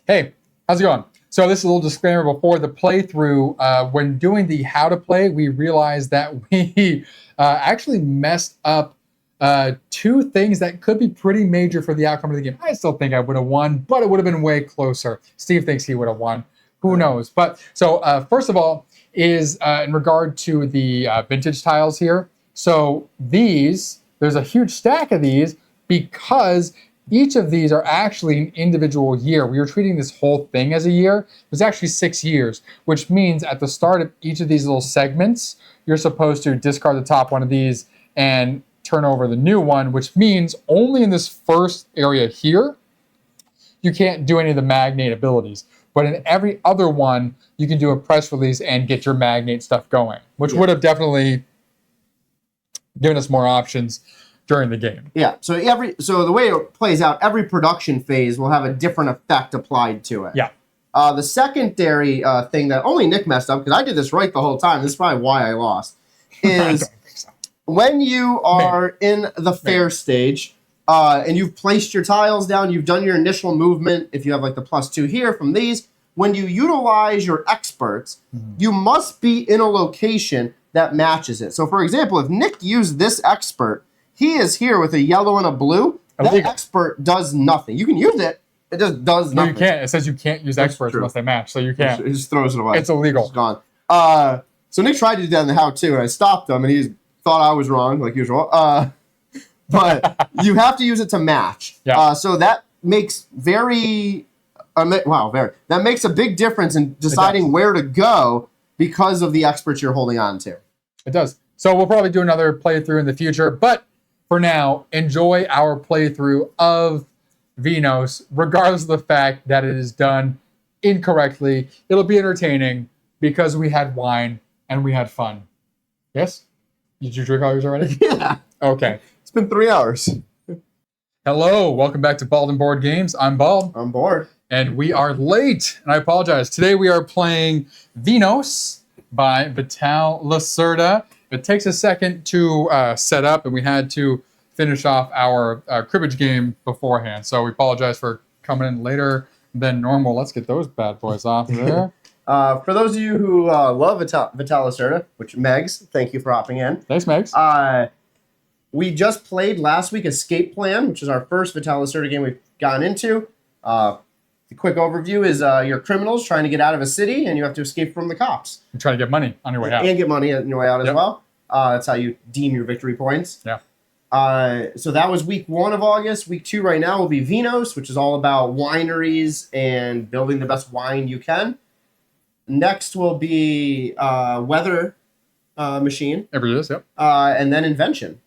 Hey, how's it going? So this is a little disclaimer before the playthrough. When doing the how to play, we realized that we actually messed up two things that could be pretty major for the outcome of the game. I still think I would have won, but it would have been way closer. Steve thinks he would have won. Who knows? But so first of all is in regard to the vintage tiles here. So there's a huge stack of these because each of these are actually an individual year. We were treating this whole thing as a year. It was actually 6 years, which means at the start of each of these little segments, you're supposed to discard the top one of these and turn over the new one, which means only in this first area here, you can't do any of the magnate abilities. But in every other one, you can do a press release and get your magnate stuff going, which would have definitely given us more options during the game. Yeah, so the way it plays out, every production phase will have a different effect applied to it. Yeah. The secondary thing that only Nick messed up, because I did this right the whole time, this is probably why I lost, is when you are in the fair stage and you've placed your tiles down, you've done your initial movement, if you have like the +2 here from these, when you utilize your experts, you must be in a location that matches it. So for example, if Nick used this expert, he is here with a yellow and a blue. That expert does nothing. You can use it. It just does nothing. No, you can't. It says you can't use experts unless they match, so you can't. He just throws it away. It's illegal. It's gone. So Nick tried to do that in the how-to, and I stopped him, and he thought I was wrong, like usual. But you have to use it to match. Yeah. So that makes that makes a big difference in deciding where to go because of the experts you're holding on to. It does. So we'll probably do another playthrough in the future, but for now, enjoy our playthrough of Vinhos, regardless of the fact that it is done incorrectly. It'll be entertaining because we had wine and we had fun. Yes? Did you drink all yours already? Yeah. Okay. It's been 3 hours. Hello. Welcome back to Bald and Board Games. I'm Bald. I'm bored. And we are late, and I apologize. Today we are playing Vinhos by Lacerda. It takes a second to set up, and we had to finish off our cribbage game beforehand. So we apologize for coming in later than normal. Let's get those bad boys off there. For those of you who love Lacerda, which Megs, thank you for hopping in. Thanks, Megs. We just played last week Escape Plan, which is our first Lacerda game we've gotten into. The quick overview is you're criminals trying to get out of a city, and you have to escape from the cops. You're trying to get money on your way out. And get money on your way out as well. That's how you deem your victory points. Yeah. So that was week 1 of August. Week 2 right now will be Vinhos, which is all about wineries and building the best wine you can. Next will be Weather Machine. Every year, yep. And then Invention.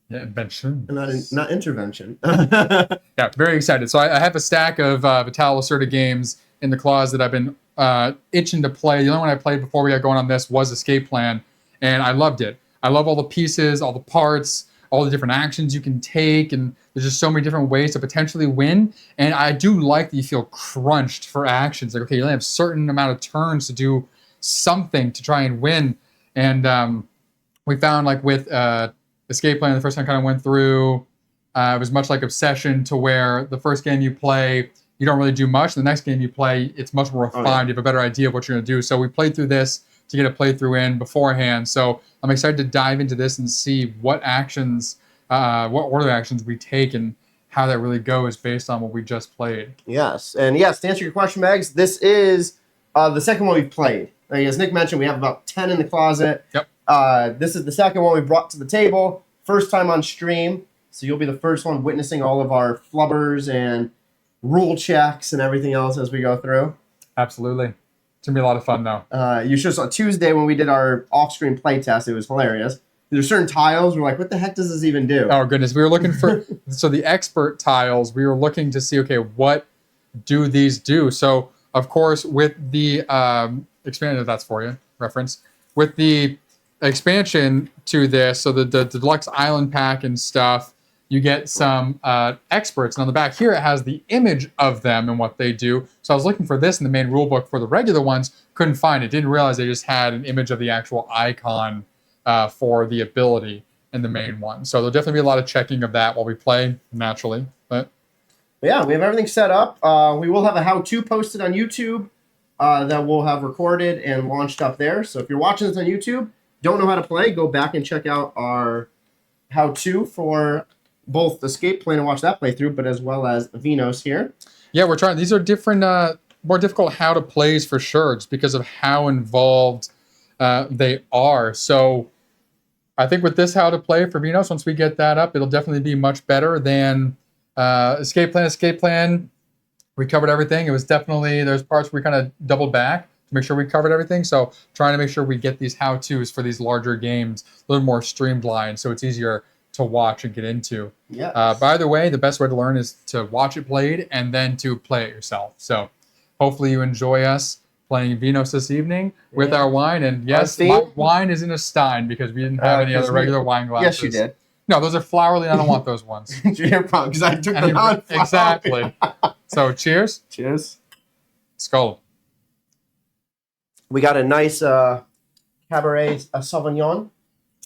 Yeah, Invention. Not Intervention. Yeah, very excited. So I have a stack of Lacerda games in the closet that I've been itching to play. The only one I played before we got going on this was Escape Plan, and I loved it. I love all the pieces, all the parts, all the different actions you can take, and there's just so many different ways to potentially win. And I do like that you feel crunched for actions. Like, okay, you only have a certain amount of turns to do something to try and win. And we found, like, with Escape Plan, the first time I kind of went through, it was much like Obsession, to where the first game you play, you don't really do much. The next game you play, it's much more refined. You have a better idea of what you're going to do. So we played through this to get a playthrough in beforehand. So I'm excited to dive into this and see what actions, what order actions we take and how that really goes based on what we just played. Yes. And yes, to answer your question, Mags, this is the second one we've played. As Nick mentioned, we have about 10 in the closet. Yep. This is the second one we brought to the table. First time on stream. So you'll be the first one witnessing all of our flubbers and rule checks and everything else as we go through. Absolutely. It's going to be a lot of fun, though. You should have saw Tuesday when we did our off-screen play test. It was hilarious. There's certain tiles. We're like, what the heck does this even do? Oh, goodness. We were looking for... So the expert tiles, we were looking to see, okay, what do these do? So, of course, with the... expanded, that's for you, reference. With the expansion to this, so the deluxe island pack and stuff, you get some experts. And on the back here, it has the image of them and what they do. So I was looking for this in the main rulebook for the regular ones. Couldn't find it. Didn't realize they just had an image of the actual icon for the ability in the main one. So there'll definitely be a lot of checking of that while we play, naturally. But But yeah, we have everything set up. We will have a how-to posted on YouTube that we'll have recorded and launched up there. So if you're watching this on YouTube, don't know how to play, go back and check out our how-to for both Escape Plan and watch that playthrough, but as well as Vinhos here. Yeah, we're trying. These are different, more difficult how to plays for sure, just because of how involved they are. So I think with this how to play for Vinhos, once we get that up, it'll definitely be much better than Escape Plan. Escape Plan, we covered everything. It was definitely, there's parts where we kind of doubled back to make sure we covered everything. So trying to make sure we get these how-tos for these larger games a little more streamlined, so it's easier to watch and get into. Yeah. By the way, the best way to learn is to watch it played and then to play it yourself. So hopefully you enjoy us playing Vinhos this evening with our wine. And yes, my wine is in a stein because we didn't have any other regular wine glasses. Yes, you did. No, those are flowery. I don't want those ones. You're wrong, because I took them out. Exactly. So cheers. Cheers. Skull. We got a nice Cabernet Sauvignon.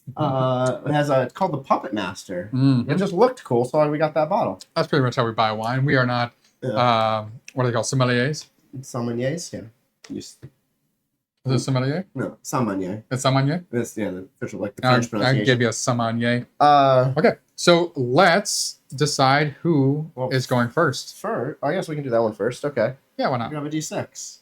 It has it's called the Puppet Master. Mm-hmm. It just looked cool, so we got that bottle. That's pretty much how we buy wine. We are not, what are they called, sommeliers? Sommeliers, yeah. Is it sommelier? No, sommelier. It's sommelier? That's the official, like the French I pronunciation. can give you a sommelier. Uh, Okay, so let's decide who is going first. I guess we can do that one first. Okay. Yeah, why not? We have a D6.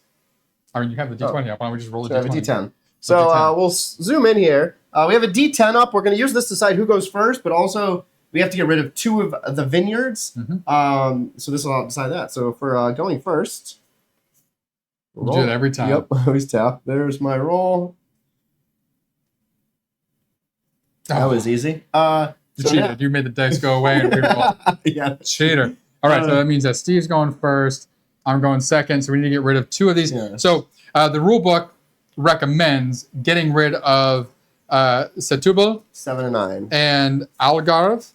I mean, you have the D20 up. Why don't we just roll a So we D20? have a D10. So we'll zoom in here. We have a D10 up. We're going to use this to decide who goes first, but also we have to get rid of 2 of the vineyards. Mm-hmm. So this will decide that. So for going first, You do it every time. Yep, always tap. There's my roll. That was easy. You cheated. You made the dice go away and reroll. Yeah. Cheater. All right, so that means that Steve's going first. I'm going second, so we need to get rid of 2 of these. Yes. So the rule book recommends getting rid of Setúbal 7 and 9. and Algarve.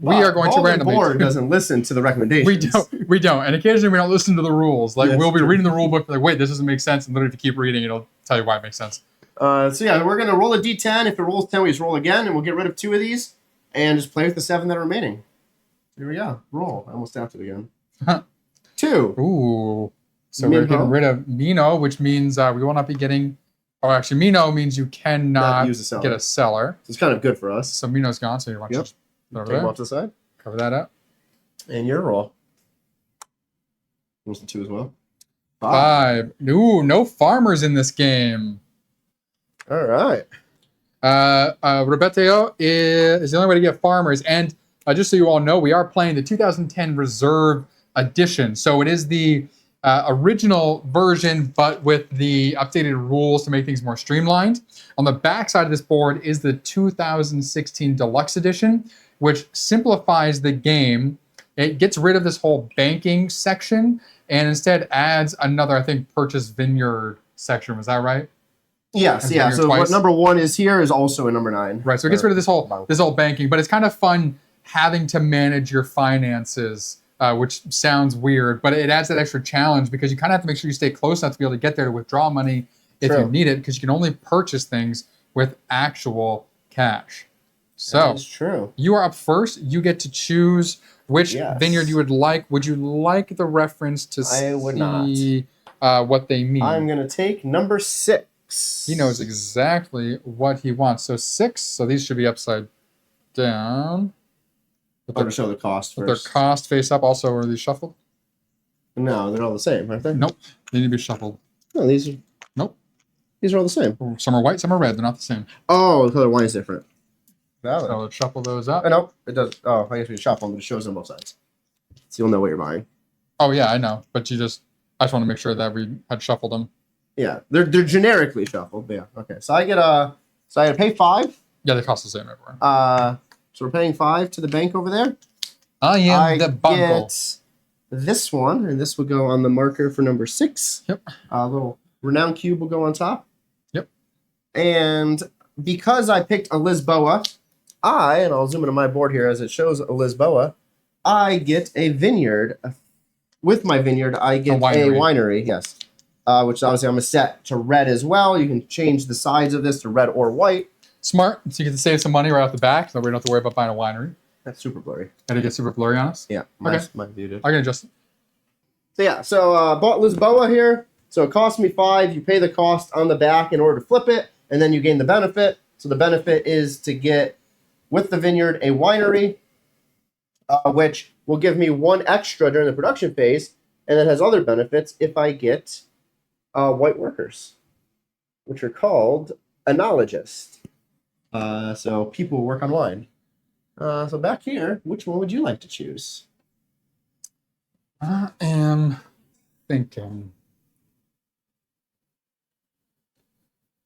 We are going to randomly. The board doesn't listen to the recommendations. We don't. And occasionally we don't listen to the rules. Like we'll be reading the rule book, like, wait, this doesn't make sense. And literally, if you keep reading, it'll tell you why it makes sense. So yeah, we're gonna roll a D10. If it rolls 10, we just roll again, and we'll get rid of 2 of these, and just play with the 7 that are remaining. Here we go. Roll. I almost tapped it again. 2. Ooh. So we're getting rid of Mino, which means we will not be getting. Oh, actually, Mino means you cannot get a cellar. So it's kind of good for us. So Mino's gone. So you want to just put Take them off to the side. Cover that up. And your roll. Was the 2 as well? 5. Ooh, no farmers in this game. All right. Rebeteo is the only way to get farmers. And just so you all know, we are playing the 2010 Reserve Edition. So it is the original version, but with the updated rules to make things more streamlined. On the back side of this board is the 2016 Deluxe Edition, which simplifies the game. It gets rid of this whole banking section and instead adds another, I think, purchase vineyard section. Was that right? Yes, yeah. So what number 1 is here is also a number 9. Right. So it gets rid of this whole banking, but it's kind of fun having to manage your finances, which sounds weird, but it adds that extra challenge because you kind of have to make sure you stay close enough to be able to get there to withdraw money if you need it, because you can only purchase things with actual cash. So that's true. You are up first. You get to choose which vineyard you would like. Would you like the reference to see what they mean? I'm going to take number 6. He knows exactly what he wants. So 6. So these should be upside down. To show the cost first. With their cost face up. Also, are these shuffled? No, they're all the same, aren't they? Nope. They need to be shuffled. No, these are... Nope. These are all the same. Some are white, some are red. They're not the same. Oh, the color wine is different. So let's shuffle those up. Nope, it does. Oh, I guess we shuffle them, but it shows on both sides. So you'll know what you're buying. Oh, yeah, I know. But I just want to make sure that we had shuffled them. Yeah, they're generically shuffled. But yeah, okay. So I get to pay 5. Yeah, they cost the same everywhere. So we're paying 5 to the bank over there. I am the bungle. Get this one, and this will go on the marker for number 6. Yep. A little renown cube will go on top. Yep. And because I picked a Lisboa, and I'll zoom into my board here as it shows a Lisboa, I get a vineyard. With my vineyard, I get a winery, yes. Which obviously I'm going to set to red as well. You can change the sides of this to red or white. Smart. So you get to save some money right off the back, so we don't have to worry about buying a winery. That's super blurry. Did it get super blurry on us? Yeah, Okay. my view did. I can adjust it. So yeah, bought Lisboa here. So it cost me 5. You pay the cost on the back in order to flip it, and then you gain the benefit. So the benefit is to get, with the vineyard, a winery, which will give me 1 extra during the production phase, and it has other benefits if I get white workers, which are called enologists. So people who work on wine. So back here, which one would you like to choose? I am thinking.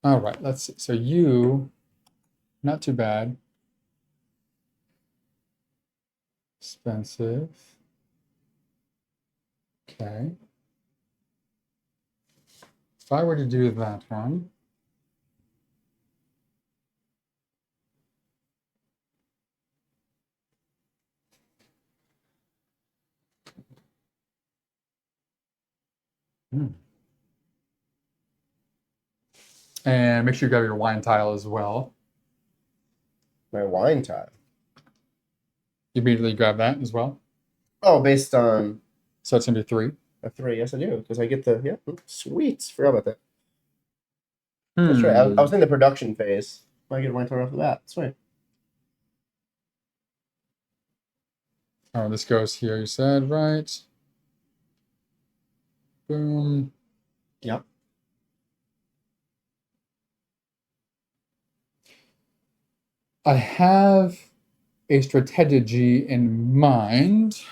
All right, let's see. So you, not too bad. Expensive. Okay. If I were to do that one, and make sure you grab your wine tile as well. My wine tile. You immediately grab that as well. Oh, based on So it's gonna be 3. a 3. Yes, I do, because I get the sweet. Forgot about that. That's right. I was in the production phase. I get a wine tile off of that. Sweet. Oh, this goes here. You said right. Boom. Yep. I have a strategy in mind.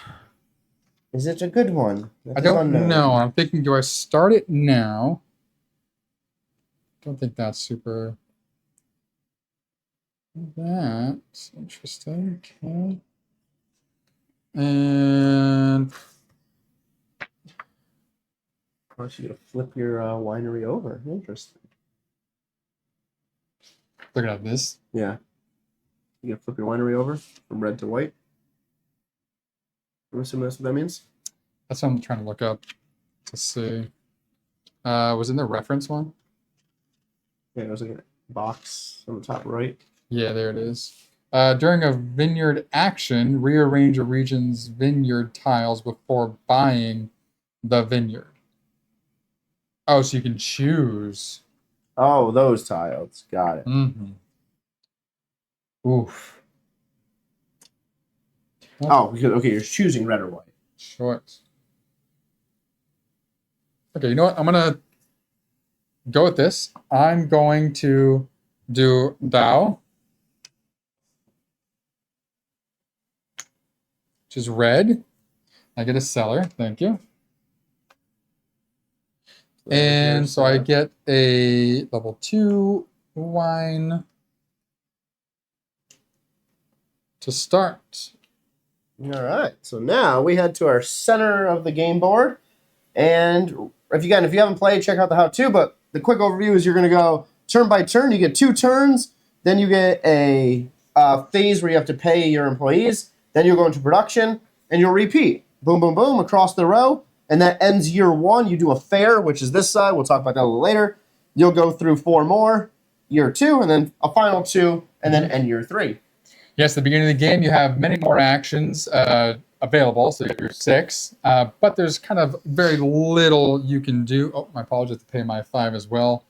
Is it a good one? I don't know. I'm thinking, do I start it now? Don't think that's super. That's interesting. Okay. And I want you to flip your winery over. Interesting. looking at this. Yeah. You gotta flip your winery over from red to white. I'm assuming that's what that means. That's what I'm trying to look up to see. Was in the reference one? Yeah, it was like a box on the top right. Yeah, there it is. During a vineyard action, rearrange a region's vineyard tiles before buying the vineyard. Oh, so you can choose. Oh, those tiles. Got it. Mm-hmm. Oof. Oh, because, okay, you're choosing red or white. Short. Okay, you know what? I'm gonna go with this. I'm going to do Thou, which is red. I get a cellar. Thank you. And so I get a level 2 wine to start. All right. So now we head to our center of the game board. And if you haven't played, check out the how-to. But the quick overview is you're going to go turn by turn. You get 2 turns. Then you get a phase where you have to pay your employees. Then you'll go into production, and you'll repeat. Boom, boom, boom, across the row. And that ends year 1. You do a fair, which is this side. We'll talk about that a little later. You'll go through 4 more, year 2, and then a final 2, and then end year 3. Yes, at the beginning of the game, you have many more actions available, so you have your 6, but there's kind of very little you can do. Oh, my apologies, I have to pay my 5 as well.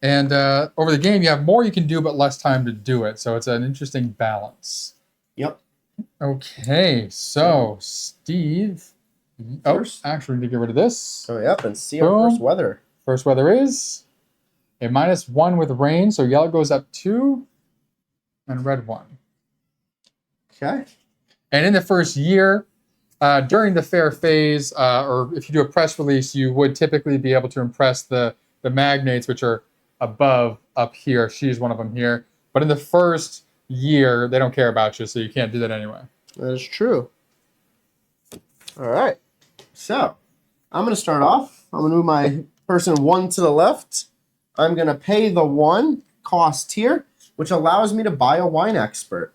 And over the game, you have more you can do, but less time to do it, so it's an interesting balance. Yep. Okay, so Steve. First. Oh, actually, we need to get rid of this. Oh, yep, and see our first weather. First weather is a -1 with rain, so yellow goes up 2, and red 1. Okay. And in the first year, during the fair phase, or if you do a press release, you would typically be able to impress the magnates, which are above up here. She's one of them here. But in the first year, they don't care about you, so you can't do that anyway. That is true. All right. So I'm going to start off. I'm going to move my person 1 to the left. I'm going to pay the 1 cost here, which allows me to buy a wine expert.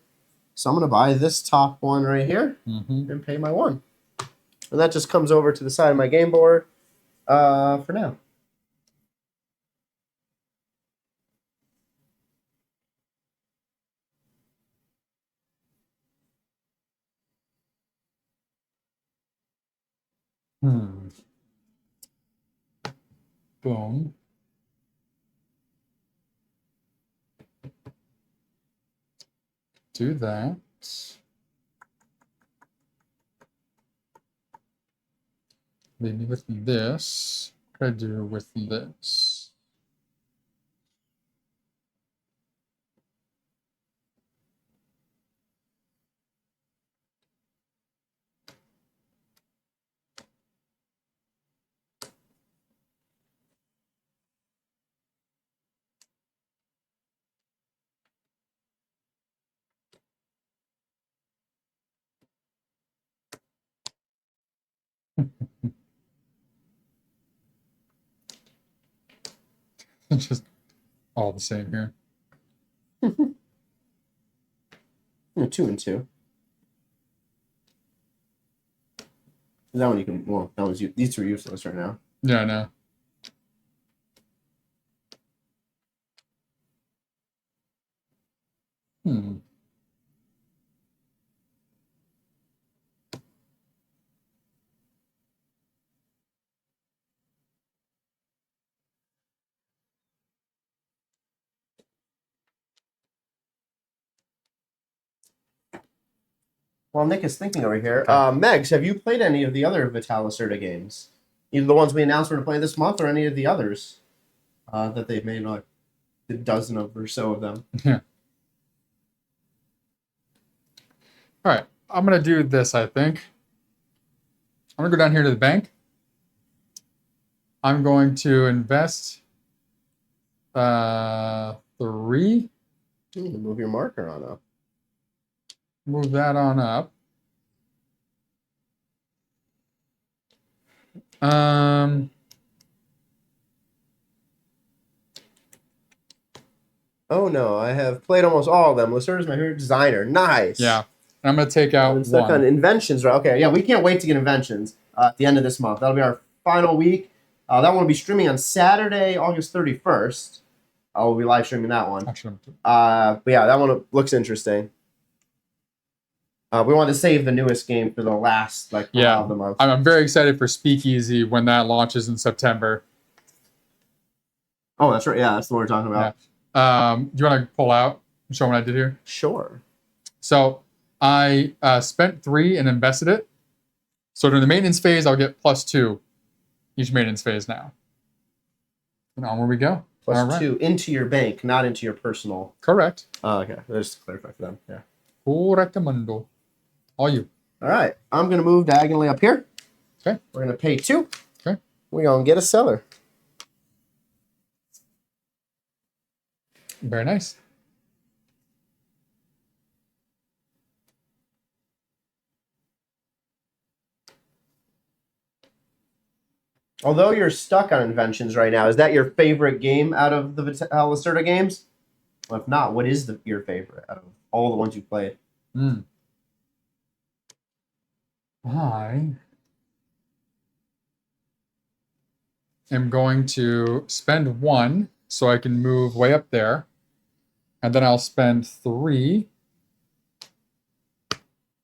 So I'm going to buy this top one right here and pay my 1. And that just comes over to the side of my game board for now. Hmm. Boom. Do that. Maybe with this. What could I do with this? It's just all the same here. 2 and 2. That one you can. Well, that was these two are useless right now. Yeah, I know. Hmm. While Nick is thinking over here, Okay. Megs, have you played any of the other Lacerda games? Either the ones we announced we're to play this month, or any of the others that they've made, like a dozen of or so of them. Yeah. All right. I'm gonna do this. I think I'm gonna go down here to the bank. I'm going to invest 3. You can move your marker on up. Move that on up. Oh no, I have played almost all of them. Lacerda's my favorite designer. Nice. Yeah. I'm gonna take out I'm stuck on one. inventions, right? Okay, yeah, we can't wait to get inventions at the end of this month. That'll be our final week. That one will be streaming on Saturday, August 31st. We'll be live streaming that one. Actually, But yeah, that one looks interesting. We want to save the newest game for the last of the month. I'm very excited for Speakeasy when that launches in September. Oh, that's right. Yeah, that's the one we're talking about. Yeah. Do you want to pull out and show what I did here? Sure. So I spent 3 and invested it. So during the maintenance phase, I'll get +2 each maintenance phase now. And on where we go. +2 into your bank, not into your personal. Correct. Okay, just to clarify for them. Yeah. Correctamundo. All you. All right, I'm going to move diagonally up here. Okay. We're going to pay 2. Okay. We're going to get a seller. Very nice. Although you're stuck on inventions right now, is that your favorite game out of the Lacerda games? Well, if not, what is your favorite out of all the ones you played? I am going to spend 1 so I can move way up there. And then I'll spend 3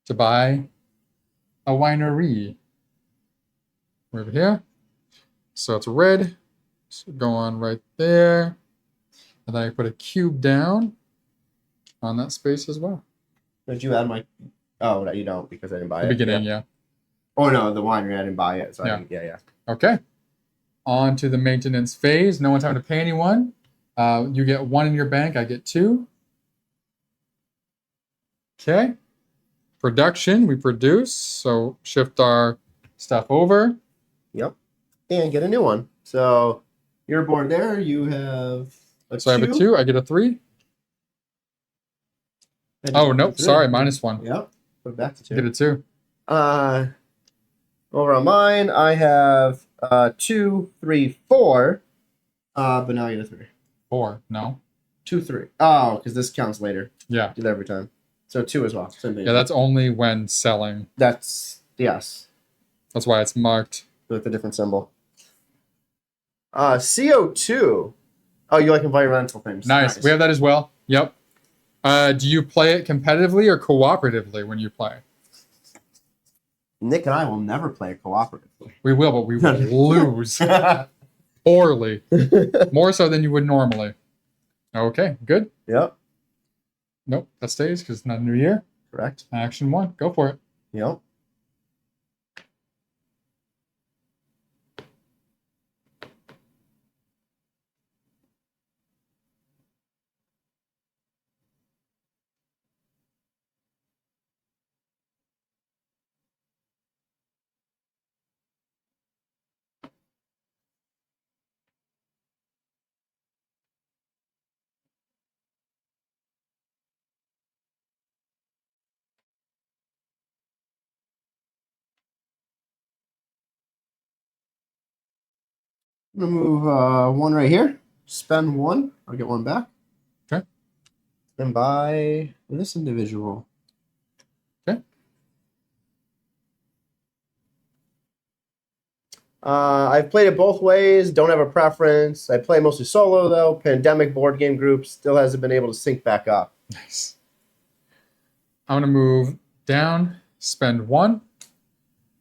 to buy a winery. We're over here. So it's red. So go on right there. And then I put a cube down on that space as well. Did you add my... Oh, no, you don't because I didn't buy The it. beginning, yeah. Oh, no, the winery, I didn't buy it. So Yeah. Yeah. Okay. On to the maintenance phase. No one's having to pay anyone. You get 1 in your bank. I get 2. Okay. Production, we produce. So shift our stuff over. Yep. And get a new one. So your board there, you have a So 2. I have a 2. I get a 3. Oh, nope. Sorry. -1. Yep. Put it back to 2. Get a 2. Over on mine, I have 2, 3, 4. But now I get a 3. 4. No. 2, 3. Oh, because this counts later. Yeah. Do that every time. So 2 as well. Same thing. Yeah, that's only when selling. That's, yes. That's why it's marked. With a different symbol. CO2. Oh, you like environmental things. Nice. We have that as well. Yep. Do you play it competitively or cooperatively when you play? Nick and I will never play cooperatively. We will, but we will lose poorly, more so than you would normally. Okay, good. Yep. Nope, that stays because it's not a new year. Correct. Action 1, go for it. Yep. I'm gonna move 1 right here. Spend 1. I'll get 1 back. Okay. And buy this individual. Okay. I've played it both ways. Don't have a preference. I play mostly solo though. Pandemic board game group still hasn't been able to sync back up. Nice. I'm gonna move down, spend 1.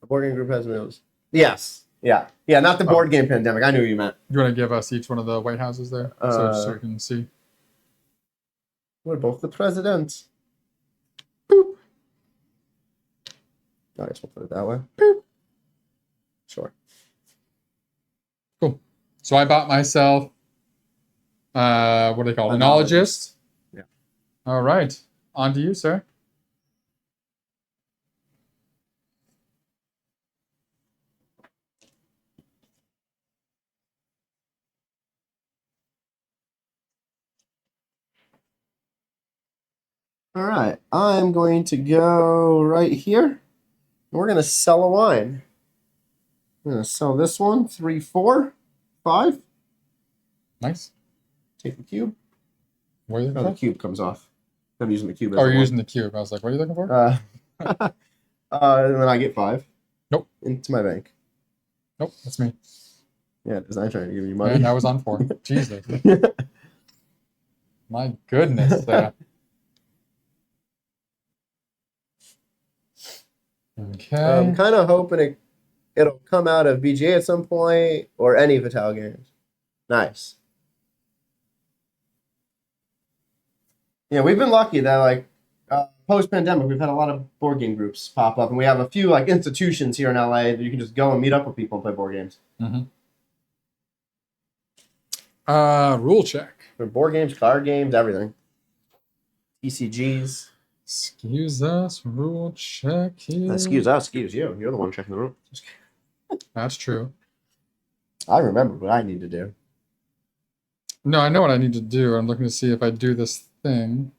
The board game group hasn't been able to. Yes. Yeah. Yeah. Not the board game pandemic. I knew what you meant. You want to give us each one of the White Houses there, so you can see. We're both the presidents. Boop. I guess we'll put it that way. Boop. Sure. Cool. So I bought myself, what do they call it? Enologist. Yeah. All right. On to you, sir. All right. I'm going to go right here. We're going to sell a wine. I'm going to sell this one. 3, 4, 5. Nice. Take the cube. Where are you Oh, the looking cube comes off. I'm using the cube. for? Oh, you're using the cube. I was like, what are you looking for? And then I get 5. Nope. Into my bank. Nope, that's me. Yeah, because I'm trying to give you money. And I was on 4. Jesus. My goodness. Okay. I'm kind of hoping it'll come out of BGA at some point or any Vital games. Nice. Yeah, we've been lucky that like post-pandemic, we've had a lot of board game groups pop up, and we have a few like institutions here in LA that you can just go and meet up with people and play board games. Mm-hmm. Rule check. For board games, card games, everything. TCGs. Excuse us, rule check here. Excuse us, excuse you. You're the one checking the room. That's true. I remember what I need to do. No, I know what I need to do. I'm looking to see if I do this thing.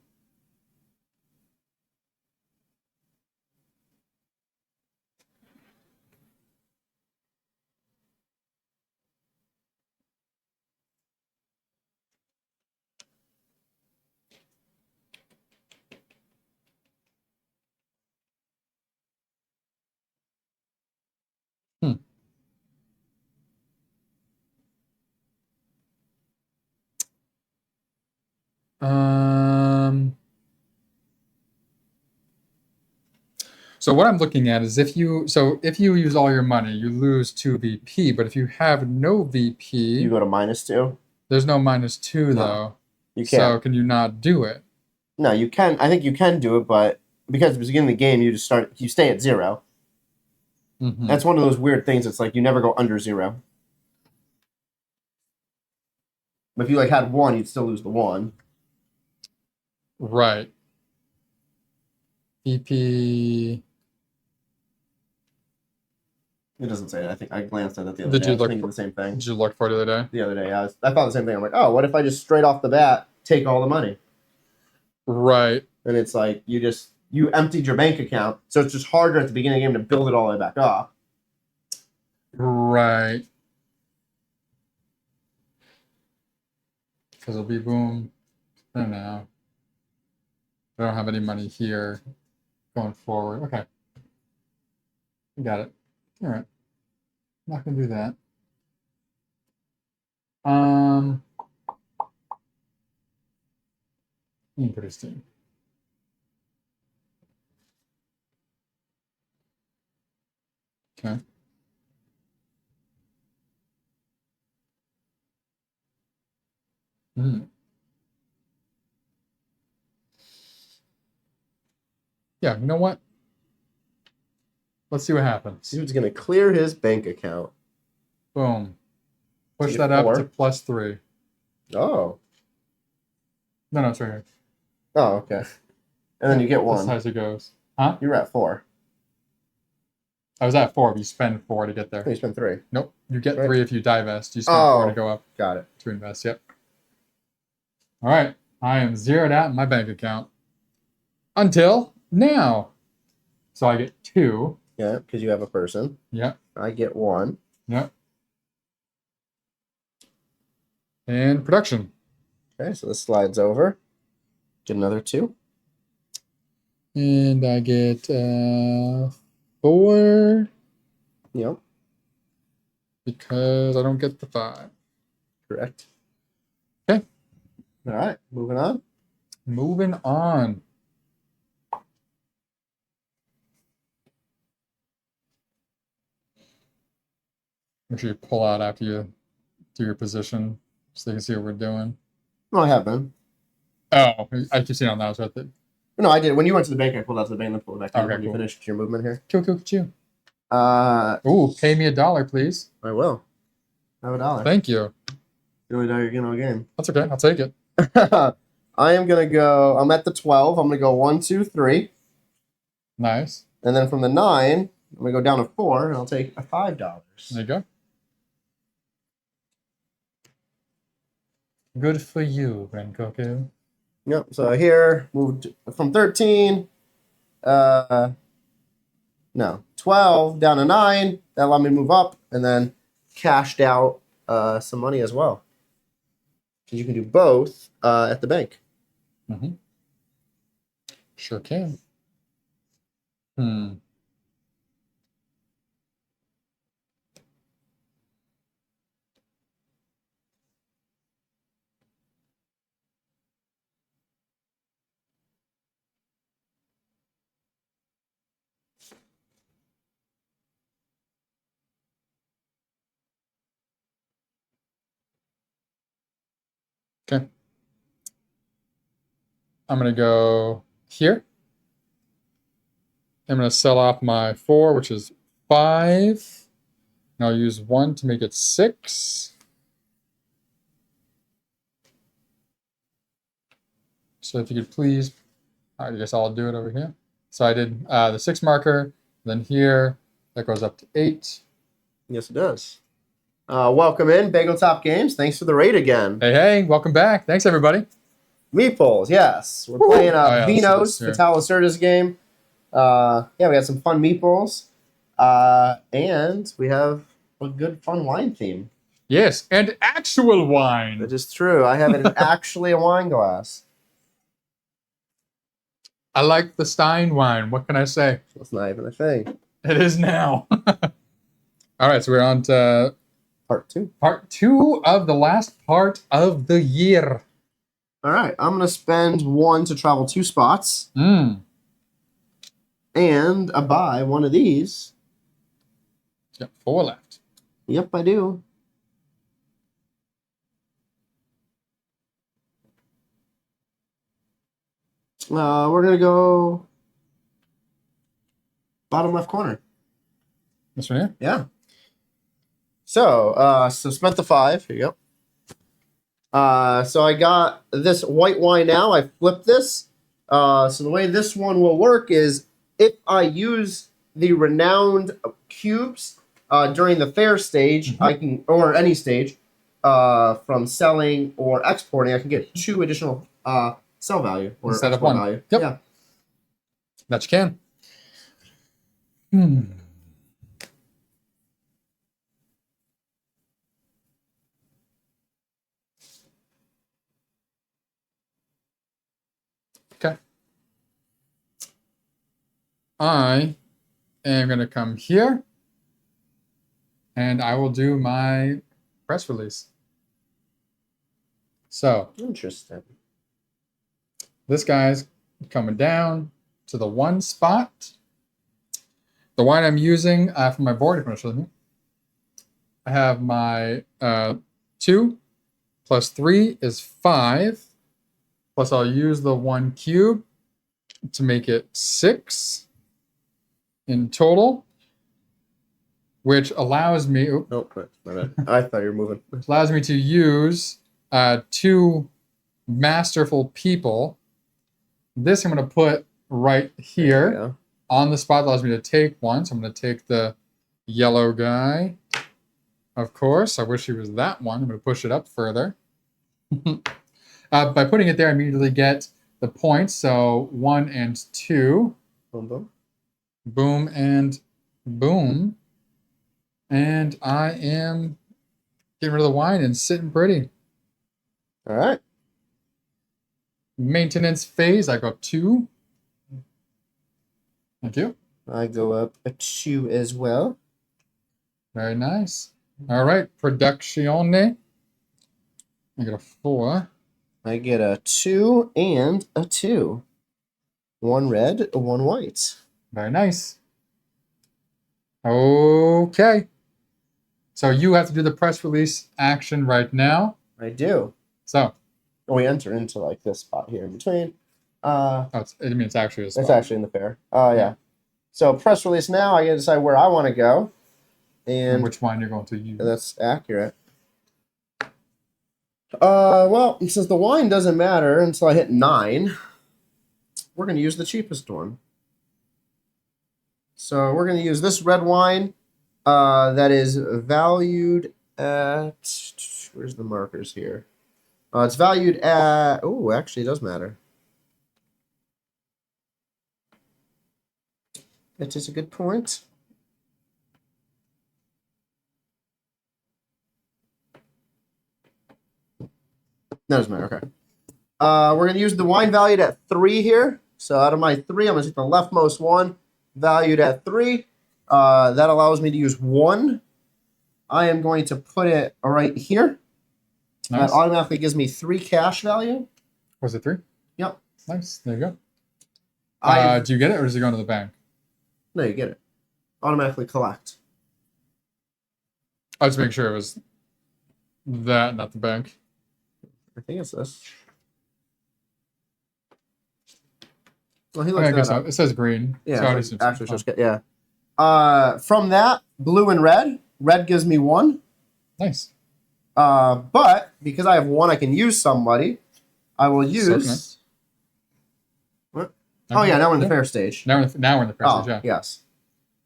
So what I'm looking at is if you use all your money, you lose 2 VP, but if you have no VP, You go to -2. there's no -2 No, though. You can't. So can you not do it? No, you can. I think you can do it, but because at the beginning of the game, you stay at 0. Mhm. That's one of those weird things. It's like you never go under 0. But if you like had 1, you'd still lose the 1. Right. VP. It doesn't say it. I think I glanced at it the other Did day. you I was look thinking for- the same thing Did you look for it the other day? the other day. I thought the same thing. I'm like, oh, what if I just straight off the bat take all the money? Right. And it's like you emptied your bank account, so it's just harder at the beginning of the game to build it all the way back up. Right. Because it'll be boom. I don't know. I don't have any money here going forward. Okay. Got it. All right. Not gonna do that. Interesting. Okay. Hmm. Yeah, you know what? Let's see what happens. Dude's gonna clear his bank account. Boom. So Push you that get up 4. to +3. Oh. No, it's right here. Oh, okay. And then you get That's 1. as it goes. Huh? You're at 4. I was at 4, but you spend 4 to get there. Oh, you spent 3. Nope. You get Right. 3 if you divest. You spend 4 to go up Got it. to invest. Yep. All right. I am zeroed out in my bank account. Until now. So I get 2. Yeah, because you have a person. Yep. I get 1. Yep. And production. Okay, so this slides over. Get another 2. And I get 4 Yep, because I don't get the 5. correct. Okay. All right, moving on. Moving on. Make sure you pull out after you do your position so they can see what we're doing. No, I have been. Oh, I keep seeing on that. I was right there. No, I did. When you went to the bank, I pulled out to the bank and pulled it back in. Okay, When you cool. finished your movement here. Cool. Ooh, Pay me $1, please. I will. I have $1. Thank you. The only dollar you're getting all game. That's okay. I'll take it. I am gonna go. I'm at the 12. I'm gonna go 1, 2, 3, Nice. and then from the 9, I'm gonna go down to 4, and I'll take a $5. There you go. Good for you, Renkoku. Yep. So here moved from 13. No, 12 down to 9. That allowed me to move up, and then cashed out some money as well. Because you can do both at the bank. Mm-hmm. Sure can. Hmm. Okay. I'm going to go here. I'm going to sell off my 4, which is 5. And I'll use 1 to make it 6. So if you could please, I guess I'll do it over here. So I did the 6 marker, then here, that goes up to 8. Yes, it does. Welcome in, Bagel Top Games. Thanks for the raid again. Hey, welcome back. Thanks, everybody. Meatballs, yes. We're playing Vinhos, Lacerda's game. Yeah, we got some fun meatballs. And we have a good fun wine theme. Yes, and actual wine. That is true. I have it actually a wine glass. I like the Stein wine. What can I say? That's not even a thing. It is now. All right, so we're on to Part 2. part 2 of the last part of the year. All right, I'm going to spend 1 to travel 2 spots. Mm. And I buy one of these. Got 4 left. Yep, I do. We're going to go bottom left corner. This one here? Yeah. So spent the 5. Here you go. So I got this white wine now. I flipped this. So the way this one will work is if I use the renowned cubes during the fair stage, I can, or any stage, from selling or exporting, I can get 2 additional sell value or instead of 1 value. Yep. Yeah. That you can. Hmm. Okay. I am going to come here and I will do my press release. So, Interesting. this guy's coming down to the 1 spot. the wine I'm using for my board, if you want to show me, I have my 2 plus 3 is 5. Plus, I'll use the 1 cube to make it 6 in total, which allows me. Oh, my bad. I thought you were moving. Which allows me to use 2 masterful people. This I'm going to put right here on the spot. Allows me to take one. So I'm going to take the yellow guy. Of course, I wish he was that one. I'm going to push it up further. By putting it there, I immediately get the points. So 1 and 2. Boom, boom. Boom and boom. And I am getting rid of the wine and sitting pretty. All right. Maintenance phase, I go up 2. Thank you. I go up a 2 as well. Very nice. All right, Produzione. I get a 4. I get a 2 and a 2. 1 red, 1 white. Very nice. Okay. So you have to do the press release action right now. I do. So. We enter into like this spot here in between. It's actually a spot. It's actually in the fair. Yeah. So press release now. I get to decide where I want to go. And which wine you're going to use. That's accurate. Well, since the wine doesn't matter until I hit 9, we're going to use the cheapest one. So we're going to use this red wine that is valued at... Where's the markers here? It's valued at... Oh, actually, it does matter. That is a good point. That doesn't matter, okay. We're going to use the wine valued at 3 here. So out of my 3, I'm going to take the leftmost one, valued at 3. That allows me to use 1. I am going to put it right here. Nice. That automatically gives me 3 cash value. Was it 3? Yep. Nice. There you go. Do you get it, or does it go into the bank? No, you get it. Automatically collect. I was making sure it was that, not the bank. I think it's this. Well, he looks I guess up. it says green. Yeah, so actually, just get from that, blue and red. Red gives me 1. Nice. But because I have 1, I can use somebody. I will use. What? Oh yeah, now we're in the fair stage. Now we're in the fair stage. Yeah. Yes.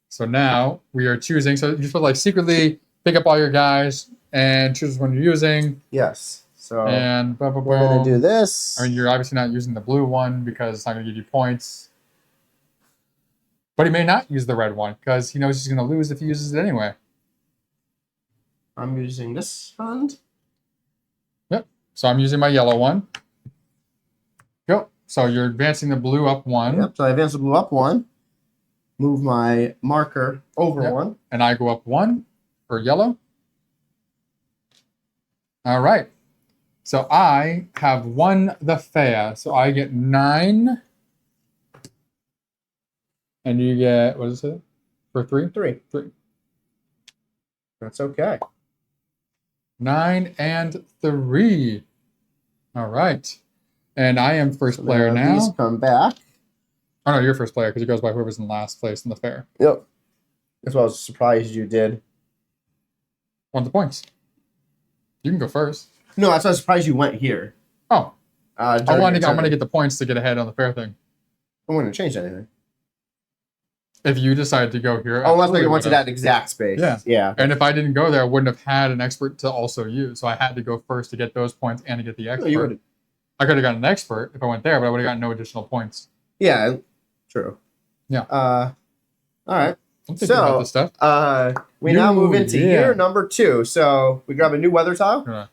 So now we are choosing. So you're supposed to secretly pick up all your guys and choose one you're using. Yes. So and we're gonna do this. I mean, you're obviously not using the blue one because it's not gonna give you points. But he may not use the red one because he knows he's gonna lose if he uses it anyway. I'm using this fund. Yep. So I'm using my yellow one. Go. So you're advancing the blue up 1. Yep. So I advance the blue up 1. Move my marker over 1. And I go up 1 for yellow. All right. So I have won the fair. So I get 9. And you get, what is it? For 3? 3. That's okay. 9 and 3. All right. And I am first player now. These come back. Oh, no, you're first player because it goes by whoever's in last place in the fair. Yep. That's what I was surprised you did. Want the points. You can go first. No, that's why I was surprised you went here. Oh. I want to get the points to get ahead on the fair thing. I wouldn't change anything. If you decide to go here. Oh, unless I went to that exact space. Yeah. And if I didn't go there, I wouldn't have had an expert to also use. So I had to go first to get those points and to get the expert. I could have gotten an expert if I went there, but I would have gotten no additional points. Yeah, true. Yeah. All right. I'm thinking about this stuff. We now move into year number 2. So we grab a new weather tile.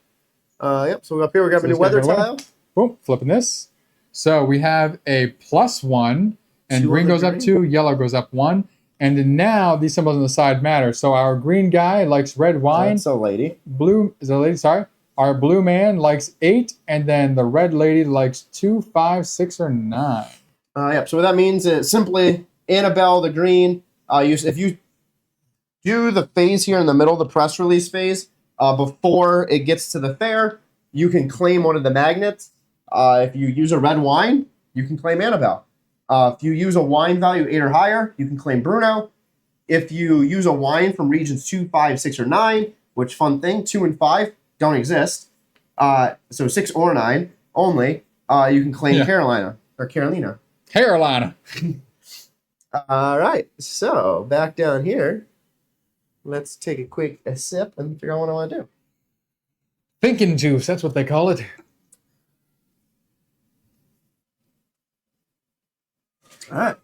Yep. So up here we grab a new weather tile. Boom. Flipping this. So we have a +1, and green goes up 2, yellow goes up 1, and now these symbols on the side matter. So our green guy likes red wine. That's a lady. Blue is a lady. Sorry. Our blue man likes 8, and then the red lady likes 2, 5, 6, or 9. Yep. So what that means is simply Annabelle, the green, If you do the phase here in the middle, the press release phase, before it gets to the fair, you can claim one of the magnets. If you use a red wine, you can claim Annabelle. If you use a wine value 8 or higher, you can claim Bruno. If you use a wine from regions 2, 5, 6, or 9, which fun thing, 2 and 5 don't exist. So 6 or 9 only, you can claim Carolina or Carolina. Carolina. All right, so back down here, let's take a quick sip and figure out what I want to do. Thinking juice, that's what they call it. All right,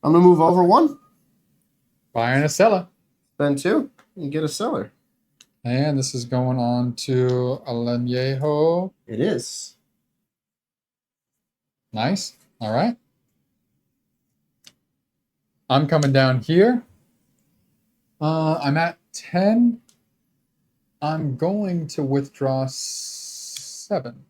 I'm going to move over 1. Buying a seller. Spend 2 and get a seller. And this is going on to Alenyeho. It is. Nice. All right. I'm coming down here. I'm at 10. I'm going to withdraw 7.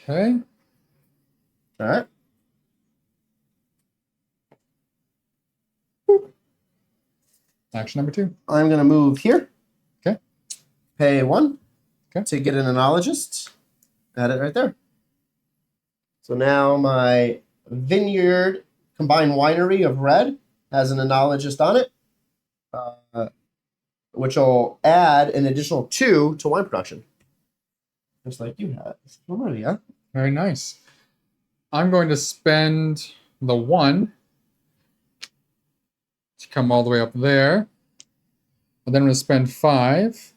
Okay. All right. Action number 2. I'm going to move here. Okay. Pay 1 okay. to get an enologist. Add it right there. So now my Vineyard combined winery of red has an enologist on it, which will add an additional 2 to wine production. Just like you had. Yeah. Very nice. I'm going to spend the 1 to come all the way up there. And then I'm going to spend 5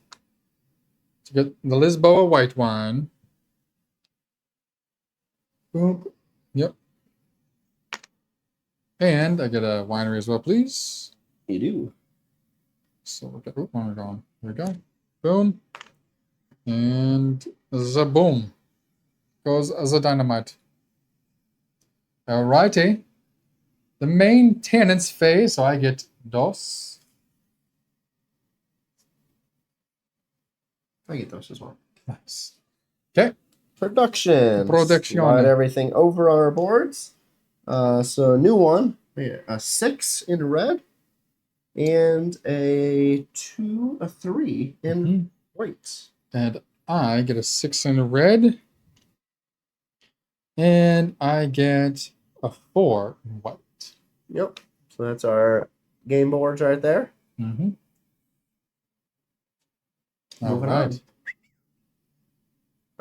to get the Lisboa white wine. Boom. Yep. And I get a winery as well, please. You do. So we'll get, where are we going? Here we go. Boom. And boom. Goes as a dynamite. Alrighty. The maintenance phase, so I get dos. I get those as well. Nice. Okay. Production. Slide everything over on our boards. So new one. A 6 in red. And a 2, a 3 in white. And I get a 6 in red. And I get a 4 in white. Yep. So that's our game boards right there. Mm-hmm. All right.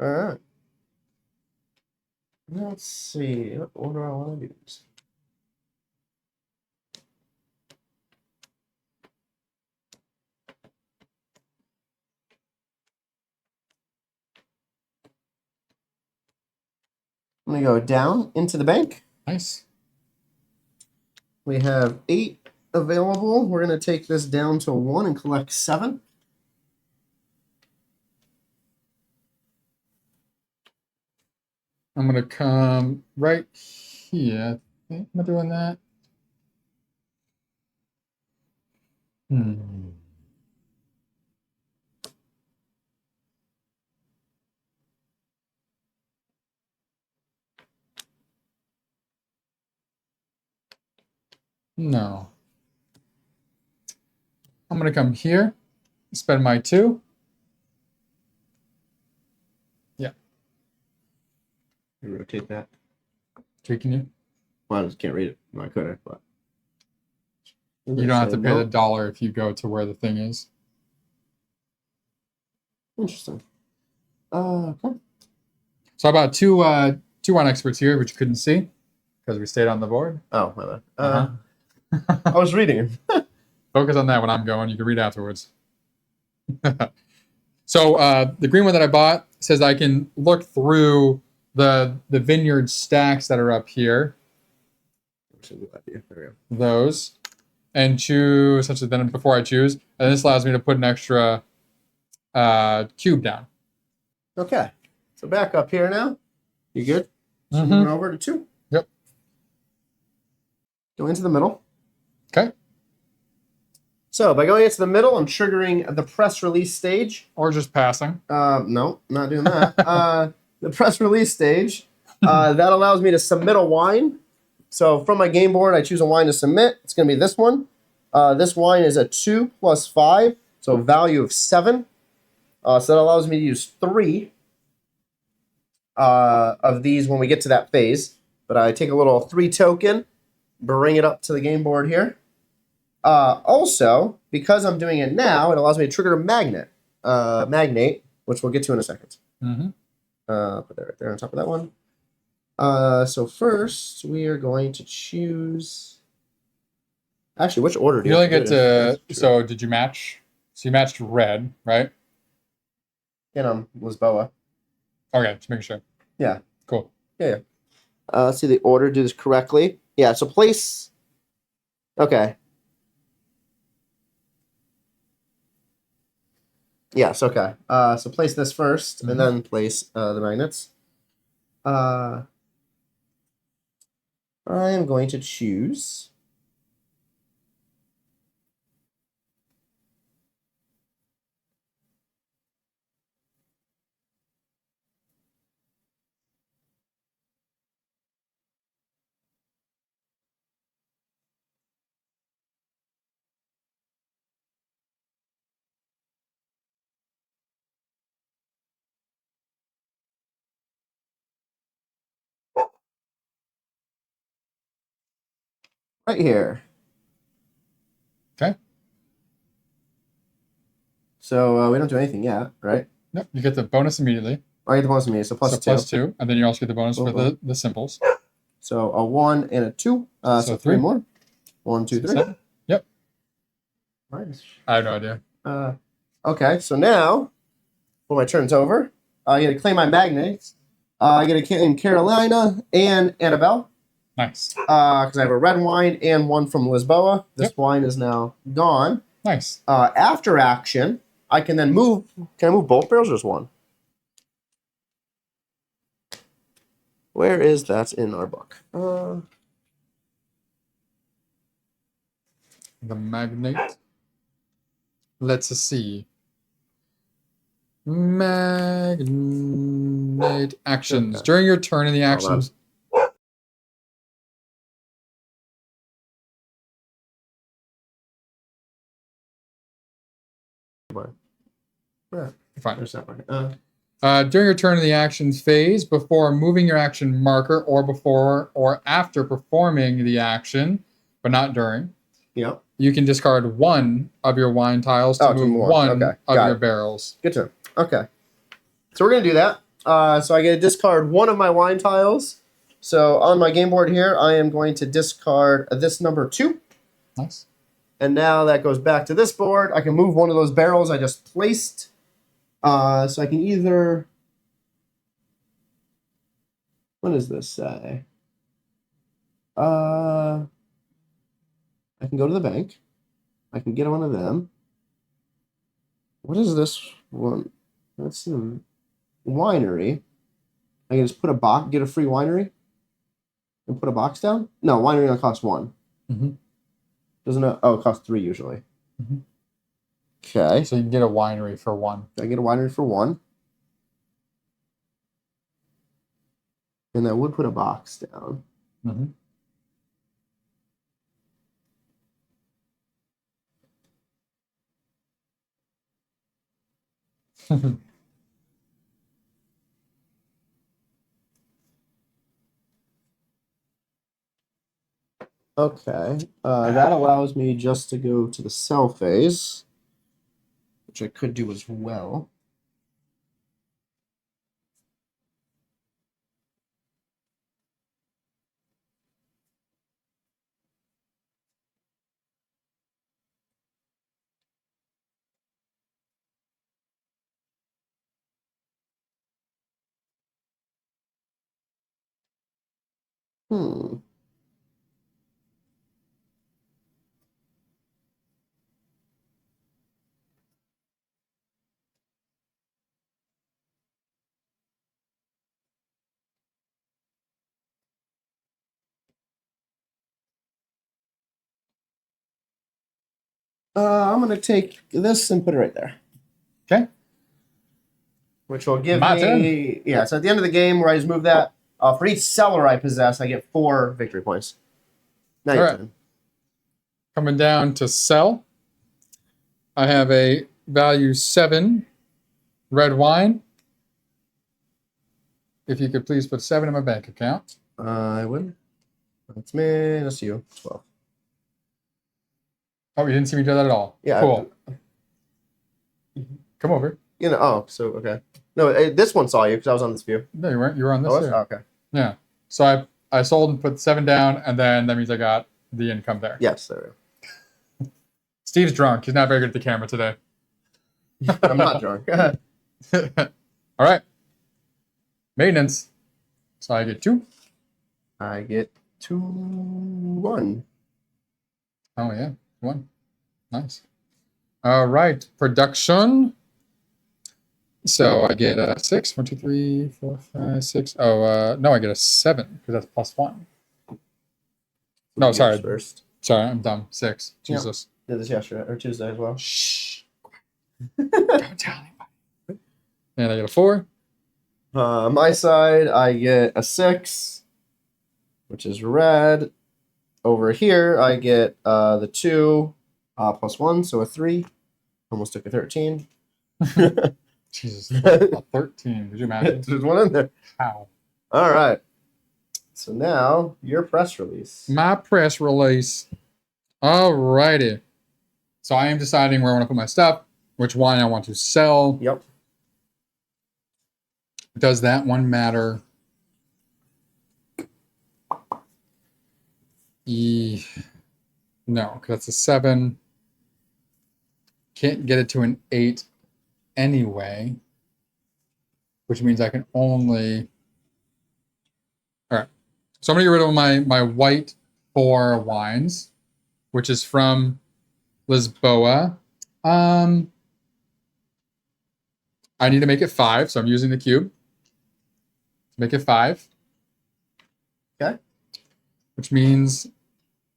All right. Let's see. What order I want to use. I'm going to go down into the bank. Nice. We have 8 available. We're going to take this down to 1 and collect 7. I'm going to come right here. Am I doing that? No. I'm going to come here, spend my 2. Yeah. You rotate that. Tweaking you? Well, I just can't read it. No, I could have, but. You don't have to pay the $1 if you go to where the thing is. Interesting. Okay. So I bought two wine experts here, which you couldn't see because we stayed on the board. Oh, my bad. I was reading it. Focus on that when I'm going. You can read afterwards. So the green one that I bought says I can look through the vineyard stacks that are up here. There we go. Those. And choose, essentially then before I choose. And this allows me to put an extra cube down. Okay. So back up here now. You good? So moving over to 2. Yep. Go into the middle. Okay. So by going into the middle, I'm triggering the press release stage. Or just passing. No, not doing that. The press release stage. That allows me to submit a wine. So from my game board, I choose a wine to submit. It's going to be this one. This wine is a 2 + 5, so a value of 7. So that allows me to use 3 of these when we get to that phase. But I take a little 3 token, bring it up to the game board here. Also, because I'm doing it now, it allows me to trigger a magnate, which we'll get to in a second. Mm-hmm. Put that right there on top of that one. So first, we are going to choose... Actually, which order do You you only have get to do to... So did you match? So you matched red, right? And Lisboa. Okay, just making sure. Yeah. Cool. Yeah. Let's see the order. Do this correctly. Yeah, so place... Okay. Yes, okay. So place this first, and then place the magnets. I am going to choose... right here. Okay. So we don't do anything yet, right? Yep, you get the bonus immediately. I get the bonus immediately, so plus 2. Plus 2, and then you also get the bonus for the symbols. So a 1 and a 2. So 3 more. 1, 2, 3. 7. Yep. Nice. I have no idea. Okay, so now, when my turn's over, I get to claim my magnets. I get to claim Carolina and Annabelle. Nice. Because I have a red wine and one from Lisboa. This wine is now gone. Nice. After action, I can then move. Can I move both barrels or just one? Where is that in our book? The magnate. Let's see. Magnate actions. Okay. During your turn in the actions. Fine. During your turn in the actions phase, before moving your action marker, or before or after performing the action, but not during. Yep. You can discard 1 of your wine tiles to move 1 of your barrels. Good turn. Okay. So we're going to do that. So I get to discard 1 of my wine tiles. So on my game board here, I am going to discard this number 2. Nice. And now that goes back to this board. I can move 1 of those barrels I just placed. So I can either... What does this say? I can go to the bank. I can get one of them. What is this one? That's a winery. I can just put a box, get a free winery, and put a box down? No, winery only costs 1. Mm-hmm. Doesn't it? Oh, it costs 3 usually. Mm-hmm. Okay. So you can get a winery for 1. I get a winery for 1. And I would put a box down. Mm-hmm. Okay, that allows me just to go to the sell phase, which I could do as well. I'm going to take this and put it right there. Okay. Which will give My me... Yeah, so at the end of the game where I just move that, for each cellar I possess, I get 4 victory points. Now your turn. Coming down to sell. I have a value 7 red wine. If you could please put 7 in my bank account. I would. That's me. That's you. 12. Oh, you didn't see me do that at all. Yeah. Cool. Come over. You know. Oh, so okay. No, this one saw you because I was on this view. No, you weren't. You were on this. Oh, okay. Yeah. So I sold and put 7 down, and then that means I got the income there. Yes, there we go. Steve's drunk. He's not very good at the camera today. I'm not drunk. All right. Maintenance. So I get 2. I get 2, 1. Oh yeah, 1. Nice. All right, production. So I get a 6. 1, 2, 3, 4, 5, 6. Oh, no, I get a 7 because that's +1. No, sorry. First. Sorry, I'm dumb. 6. Jesus. Did this yesterday or Tuesday as well. Shh. Don't tell anybody. And I get a 4. My side, I get a 6, which is red. Over here, I get the 2 +1, so a 3. Almost took a 13. Jesus, a 13. Could you imagine? There's one in there. How? All right. So now your press release. My press release. All righty. So I am deciding where I want to put my stuff, which wine I want to sell. Yep. Does that one matter? No, because that's a 7. Can't get it to an 8 anyway, which means I can only... All right. So I'm going to get rid of my white 4 wines, which is from Lisboa. I need to make it 5, so I'm using the cube to make it 5. Okay. Which means,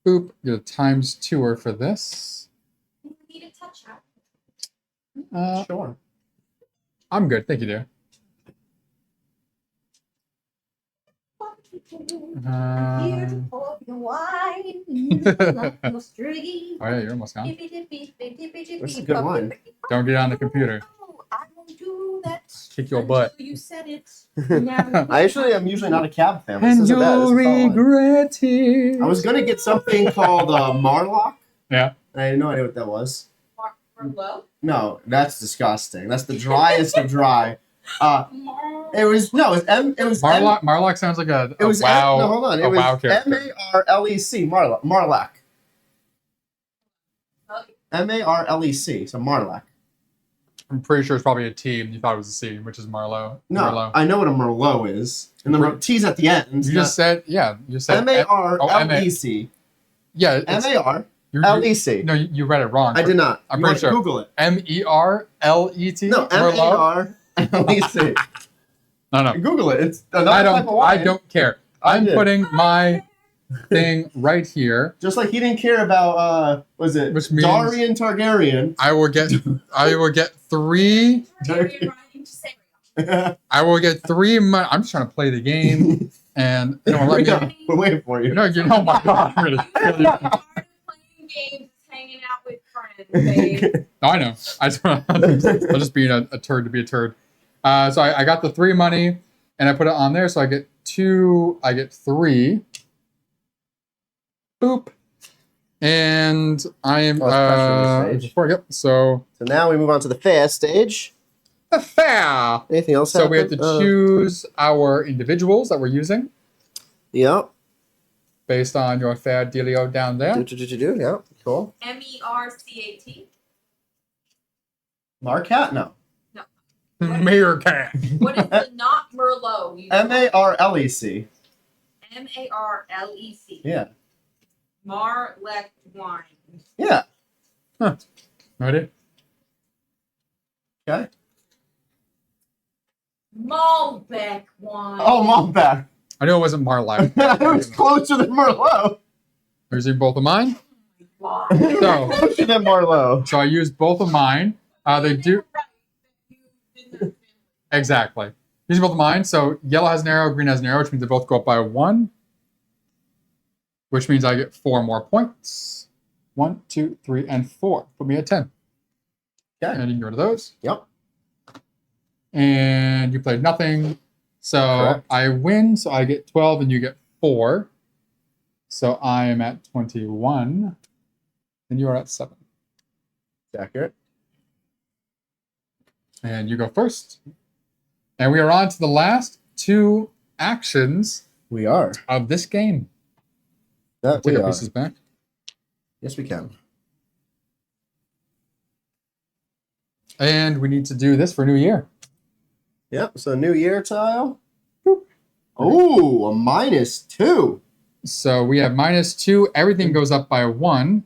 boop, get a ×2 for this. You need a touch up. Sure. I'm good, thank you, dear. Here for your wine, your street. Oh yeah, you're almost gone. This is good wine. Don't get on the computer. Oh, I won't do that. Kick your butt. You said it. Now I actually am usually not a cab fan. This And isn't bad. you'll This is solid. regret it. I was going to get something called Marlock. Yeah. And I had no idea what that was. Merlot. No, that's disgusting. That's the driest of dry. It was Marlock. Marlock sounds like a wow. no, hold on. It a was wow character. Marlec. Marlac. Oh. Marlec. So Marlac. I'm pretty sure it's probably a T, and you thought it was a C, which is Marlowe. No, Merlot. I know what a Merlot is, and the T's at the end. You just said, yeah. You said Marlec. Yeah. it's- Marlec. No, you read it wrong. I did not. I'm You pretty sure. Google it. Merlet. No, Merlot. Marlec. No. Google it. It's another type of wine. I don't care. I'm putting my thing right here. Just like he didn't care about Which means- Darian Targaryen. I will get 3. I will get 3 money. I'm just trying to play the game, and you know, let me. We're waiting for you. No, you know, my God, I'm really. Playing games, hanging out with friends, babe. No, I know. I'm just being a turd to be a turd. So I got the 3 money, and I put it on there, so I get 2. I get 3. Boop. And I am Stage. 4. Yep. So So now we move on to the fast stage. the fair. Anything else? So we have to happen? choose our individuals that we're using Yep. based on your fair dealio down there. Do. Yeah. Cool. MERCAT. Marquette? No. Mayor Cat. What is the not Merlot? Marlec. Marlec. Yeah. Marlec wine. Yeah. No idea. Okay. Malbec wine. Oh, Malbec. I knew it wasn't Marlac. It was closer than Merlot. We're using both of mine. Why? So- Closer than Marlowe. So I used both of mine. They do Right, but you didn't. exactly. Using both of mine. So yellow has an arrow, green has an arrow, which means they both go up by 1. Which means I get 4 more points. 1, 2, 3, and 4. Put me at 10. Okay. And you can get rid of those. Yep. And you played nothing. So Correct. I win, so I get 12 and you get 4. So I am at 21. And you are at 7. Accurate. And you go first. And we are on to the last 2 actions We are. of this game. That Take we our are. pieces back. Yes, we can. And we need to do this for New Year. Yep. So new year tile. Boop. Oh, a -2. So we have -2. Everything goes up by 1.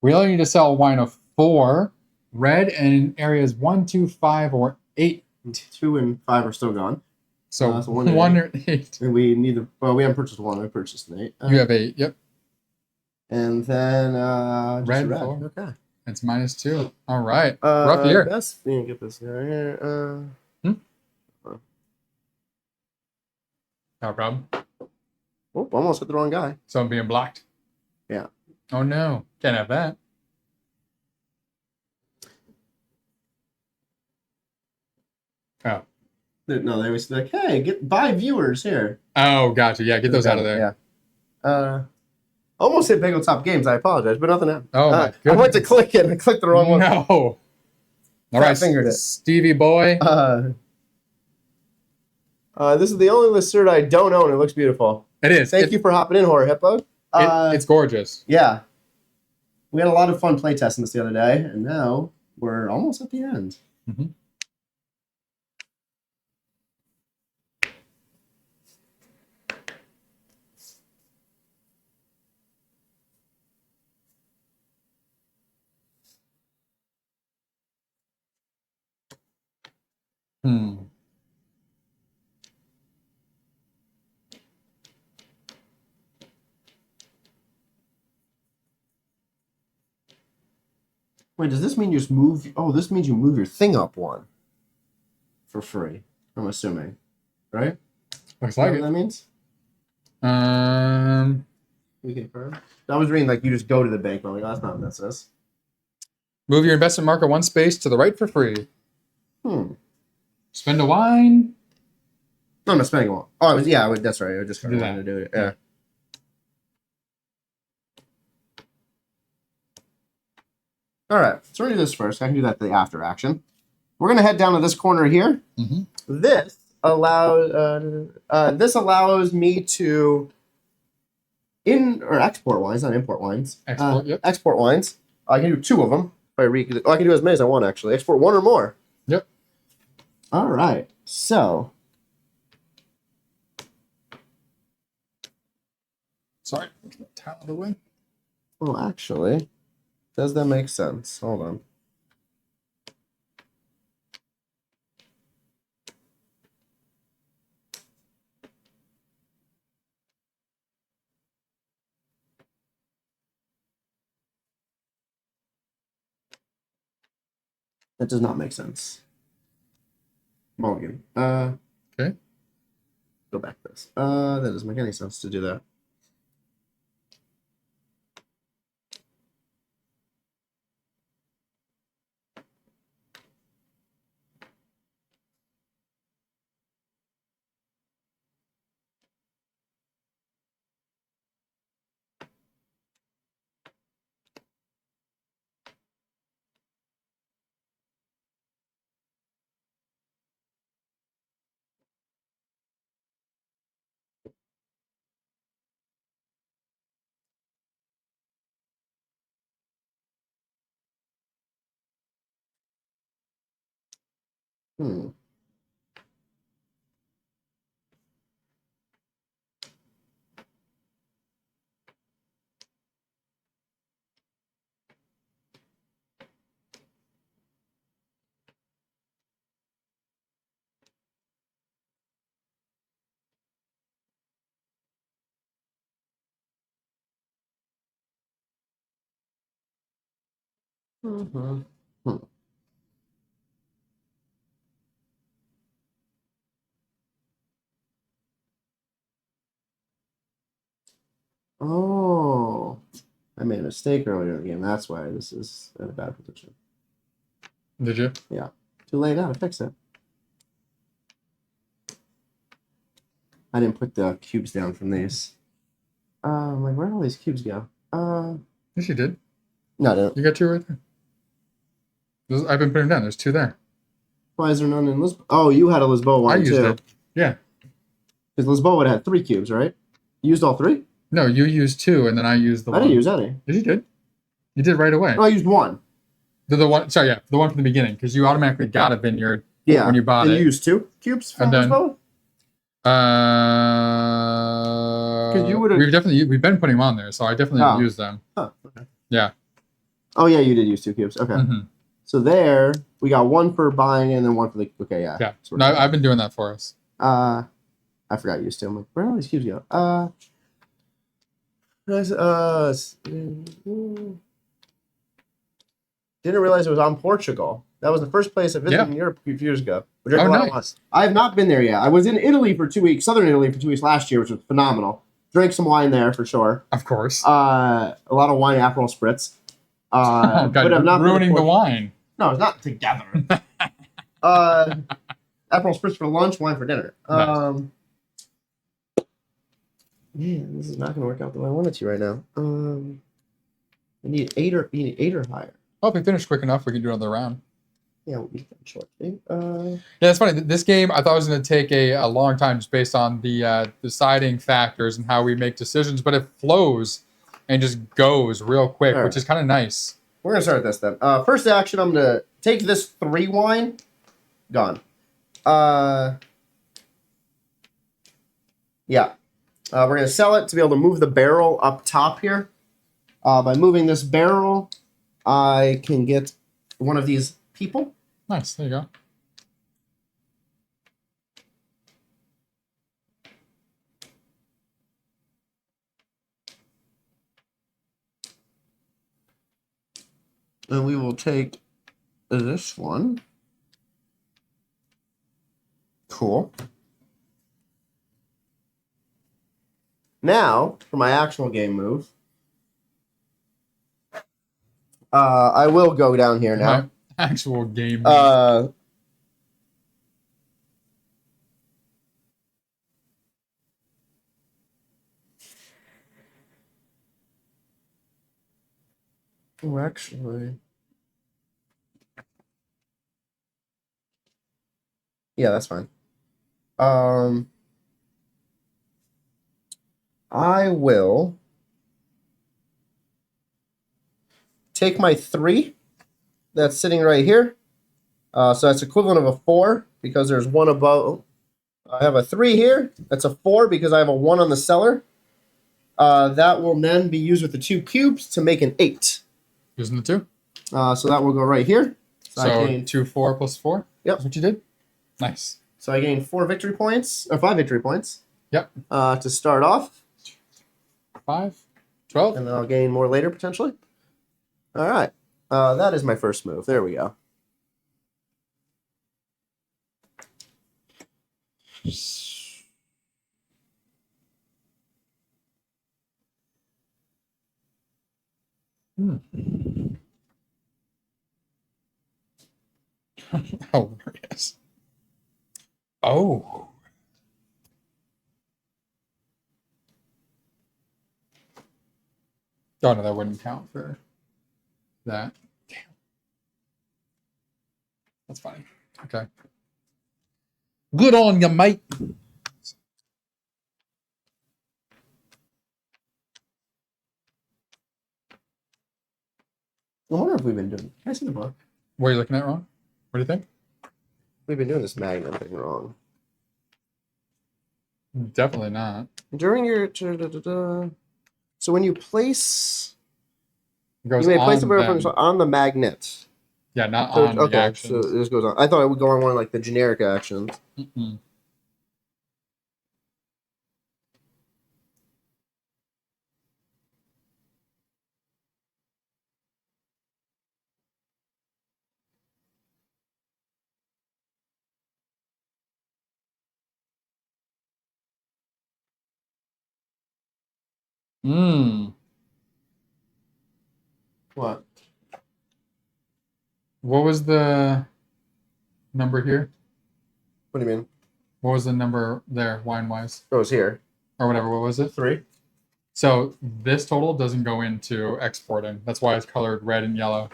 We only need to sell a wine of 4. Red and in areas 1, 2, 5, or 8. 2 and 5 are still gone. So So 1 1 or 8. And we need well, we haven't purchased 1. We purchased an 8. You have 8. Yep. And then just Red, red. 4. Okay. It's -2. All right. Rough year. Best. We can get this guy here. No problem. Oh, almost hit the wrong guy. So I'm being blocked. Yeah. Oh no. Can't have that. Oh. No, they always like, hey, buy viewers here. Oh, gotcha. Yeah, get those out of there. Yeah. Almost hit Bagel Top Games. I apologize, but nothing happened. Oh, my I went to goodness. click it. I clicked the wrong one. No. All right, fingered it. Stevie boy. This is the only Lacerda I don't own. It looks beautiful. It is. Thank you for hopping in, Horror Hippo. It's gorgeous. Yeah. We had a lot of fun playtesting this the other day, and now we're almost at the end. Mm-hmm. Hmm. Wait, does this mean you just move? Oh, this means you move your thing up 1 for free. I'm assuming, right? Looks Is that like what it. that means? We confirm. I was reading like you just go to the bank. But I'm like, oh, that's not what that says. Move your investment marker 1 space to the right for free. Spend a wine. No, I'm not spending one. Oh, that's right. I just Do wanted that. to do it. Yeah. All right, so we're gonna do this first. I can do that the after action. We're gonna head down to this corner here. Mm-hmm. This allows me to export wines, not import wines. Export, yep. Export wines. I can do 2 of them. If I can do as many as I want actually. Export 1 or more. Yep. All right. So Sorry. Towel out of the way. well, actually, does that make sense? Hold on. That does not make sense. Mulligan. Okay. Go back to this. That doesn't make any sense to do that. Hmm. Mhm. Oh, I made a mistake earlier in the game. That's why this is in a bad position. Did you? Yeah. Too late now to fix it. I didn't put the cubes down from these. Like, where did all these cubes go? Yes, you did. No, I didn't. You got two right there. I've been putting them down. There's two there. Why is there none in Lisboa? Oh, you had a Lisboa one, I used too. it. Yeah. Because Lisboa would have had 3 cubes, right? You used all 3? No, you used 2, and then I used the I one. didn't use any. Yes, you did. You did right away. No, I used 1. The one. Sorry, yeah, the one from the beginning, because you automatically got a vineyard Yeah. when you bought and it. you used 2 cubes from And then- Lisboa? you would've- we've been putting them on there, so I definitely used them. Huh, okay. Yeah. Oh, yeah, you did use 2 cubes. Okay. Mm-hmm. So there, we got 1 for buying and then 1 for the... Okay, yeah. Yeah. So No, I've been doing that for us. I forgot you used 2. I'm like, where did all these cubes go? Didn't realize it was on Portugal. That was the first place I visited in Europe a few years ago. Nice. I have not been there yet. I was in Italy for 2 weeks, southern Italy for 2 weeks last year, which was phenomenal. Drank some wine there for sure. Of course. A lot of wine, Aperol spritz. Oh, God, but I'm not ruining the wine. No, it's not together. Aperol spritz for lunch, wine for dinner. Nice. Man, this is not going to work out the way I want it to right now. I need 8 or higher. Well, if we finish quick enough, we can do another round. Yeah, we'll be short. Yeah, it's funny. This game, I thought it was going to take a long time just based on the deciding factors and how we make decisions, but it flows and just goes real quick, which is kind of nice. We're going to start this then. First action, I'm going to take this 3 wine. Gone. Yeah. We're going to sell it to be able to move the barrel up top here. By moving this barrel, I can get one of these people. Nice. There you go. And we will take this one. Cool. Now, for my actual game move, I will go down here now. My actual game. Oh, actually. Yeah, that's fine. I will take my 3 that's sitting right here. So that's equivalent of a 4 because there's 1 above. I have a 3 here. That's a 4 because I have a 1 on the cellar. That will then be used with the 2 cubes to make an 8. Using the 2. So that will go right here. So 2, 4 plus 4? Yep. That's what you did? Nice. So I gain 4 victory points, or 5 victory points. Yep. To start off. 5, 12. And then I'll gain more later, potentially. All right. That is my first move. There we go. Oh, yes. Oh. Oh, no, that wouldn't count for that. Damn. That's funny. Okay. Good on you, mate. I wonder if we've been doing. Can I see the book? What are you looking at, Ron? What do you think? We've been doing this magnet thing wrong. Definitely not. During your so when you place, It goes you may place the on barrel them. on the magnet. Yeah, not So, on the okay, actions. so this goes on. I thought it would go on one of like the generic actions. Mm-mm. Mm. What? What was the number here? What do you mean? What was the number there, wine-wise? It was here. Or whatever, what was it? 3. So this total doesn't go into exporting. That's why it's colored red and yellow.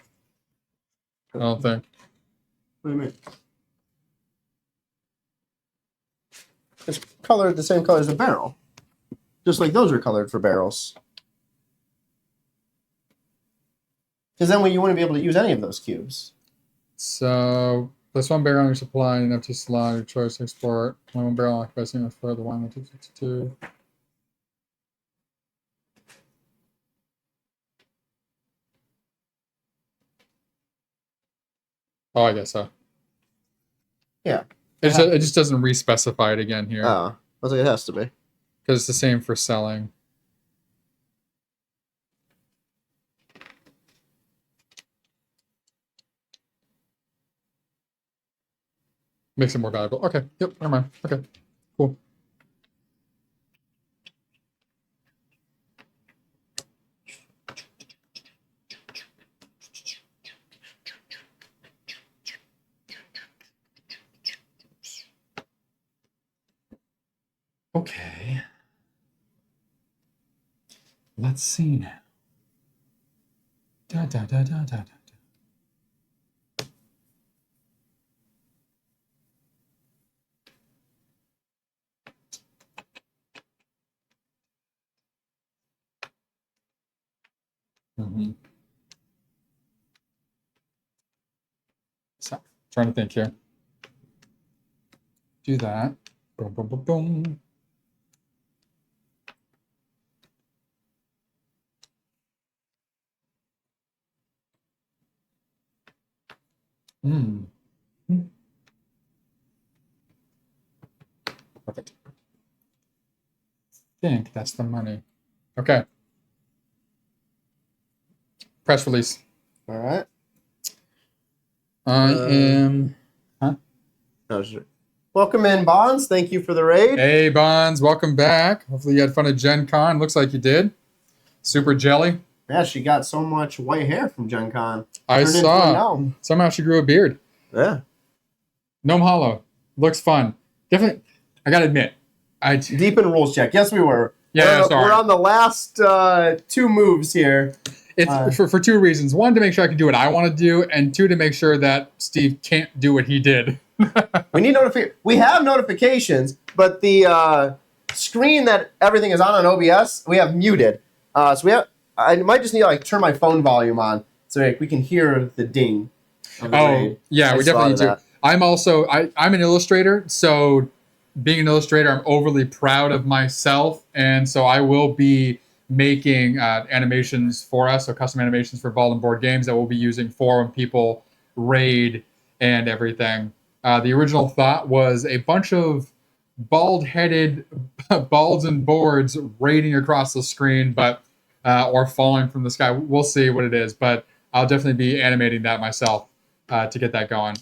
I don't think. What do you mean? It's colored the same color as the barrel. Just like those are colored for barrels. Because then you wouldn't be able to use any of those cubes. So plus 1 barrel on your supply and empty slot, your choice to export. One barrel occupies for the wine 262. Oh, I guess so. Yeah. It just doesn't re-specify it again here. Oh, I was like, it has to be. Because it's the same for selling. Makes it more valuable. Okay. Yep. Never mind. Okay. Cool. Okay. Let's see now. Da da da da da da. Mm-hmm. So, trying to think here. Do that. Boom, boom, boom, boom. Hmm. Perfect. I think that's the money. Okay. Press release. All right. I am. Huh? No, sure. Welcome in, Bonds. Thank you for the raid. Hey, Bonds. Welcome back. Hopefully, you had fun at Gen Con. Looks like you did. Super jelly. Yeah, she got so much white hair from Gen Con. I Turned into a saw. gnome. Somehow she grew a beard. Yeah. Gnome Hollow. Looks fun. Definitely. I got to admit. Deep in rules check. Yes, we were. Yeah, sorry. We're on the last 2 moves here. It's for 2 reasons. 1, to make sure I can do what I want to do, and 2, to make sure that Steve can't do what he did. We need We have notifications, but the screen that everything is on OBS, we have muted. So I might just need to turn my phone volume on so we can hear the ding. Yeah, we definitely need to. I'm also I'm an illustrator, so being an illustrator, I'm overly proud of myself, and so I will be making animations for us, so custom animations for Ball and Board Games that we'll be using for when people raid and everything. The original thought was a bunch of bald-headed balls and boards raiding across the screen, but or falling from the sky. We'll see what it is, but I'll definitely be animating that myself to get that going.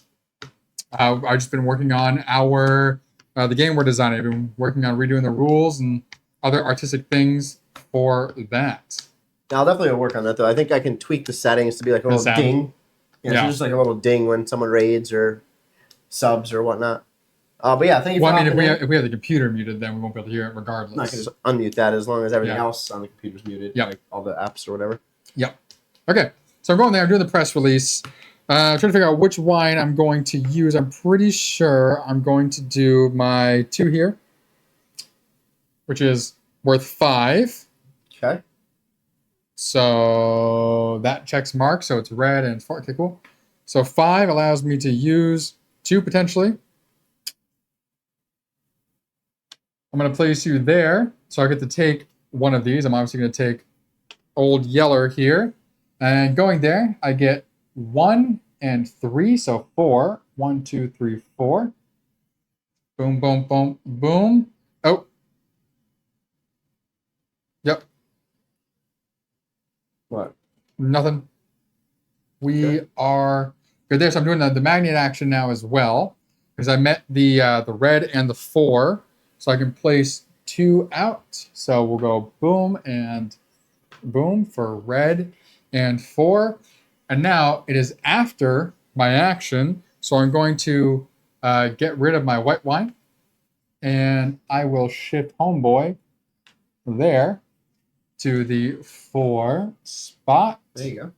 I've just been working on the game we're designing. I've been working on redoing the rules and other artistic things for that. I'll definitely work on that, though. I think I can tweak the settings to be like a little ding. Yeah, so just like a little ding when someone raids or subs or whatnot. But yeah, thank you for hopping in. If we have the computer muted, then we won't be able to hear it regardless. No, I can just unmute that as long as everything else on the computer's muted. Yep. Like all the apps or whatever. Yep. Okay, so I'm going there. I'm doing the press release. I'm trying to figure out which wine I'm going to use. I'm pretty sure I'm going to do my 2 here, which is worth 5. Okay. So that checks mark. So it's red and it's 4. Okay, cool. So 5 allows me to use 2 potentially. I'm going to place you there. So I get to take one of these. I'm obviously going to take Old Yeller here. And going there, I get 1 and 3. So 4. 1, 2, 3, 4. Boom, boom, boom, boom. Oh. Yep. What? Nothing. We are good there. So I'm doing the magnet action now as well, because I met the red and the 4, so I can place 2 out. So we'll go boom and boom for red and 4. And now it is after my action. So I'm going to get rid of my white wine. And I will shift homeboy there to the 4 spot. There you go.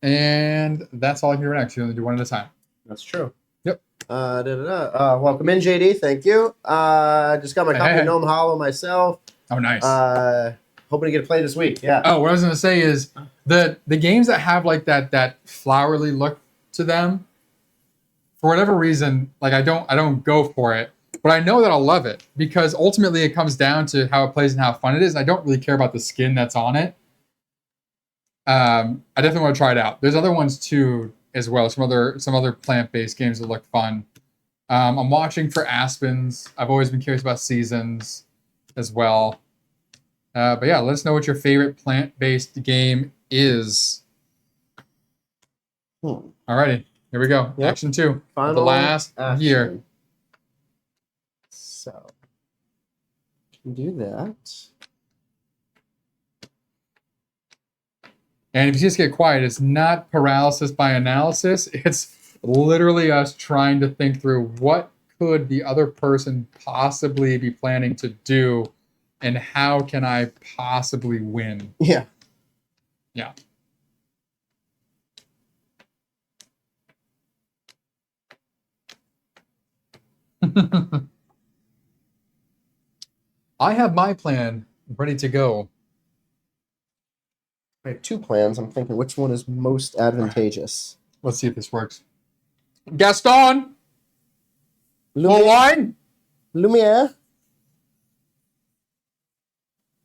And that's all I can do right now. 'Cause you only do one at a time. That's true. Yep. Welcome in, JD. Thank you. Just got my copy of Gnome Hollow myself. Oh, nice. Hoping to get a play this week. Yeah. Oh, what I was gonna say is the games that have like that flowery look to them, for whatever reason, like I don't go for it, but I know that I'll love it because ultimately it comes down to how it plays and how fun it is. I don't really care about the skin that's on it. I definitely want to try it out. There's other ones too as well. Some other plant-based games that look fun. I'm watching for Aspens. I've always been curious about Seasons as well. But yeah, let us know what your favorite plant-based game is. Alrighty, here we go. Yep. Action 2. Final The last action. year. So, do that. And if you just get quiet, it's not paralysis by analysis. It's literally us trying to think through what could the other person possibly be planning to do and how can I possibly win? Yeah. Yeah. I have my plan ready to go. I have 2 plans. I'm thinking which one is most advantageous. Let's see if this works. Gaston! More Lumiere. wine? Lumiere.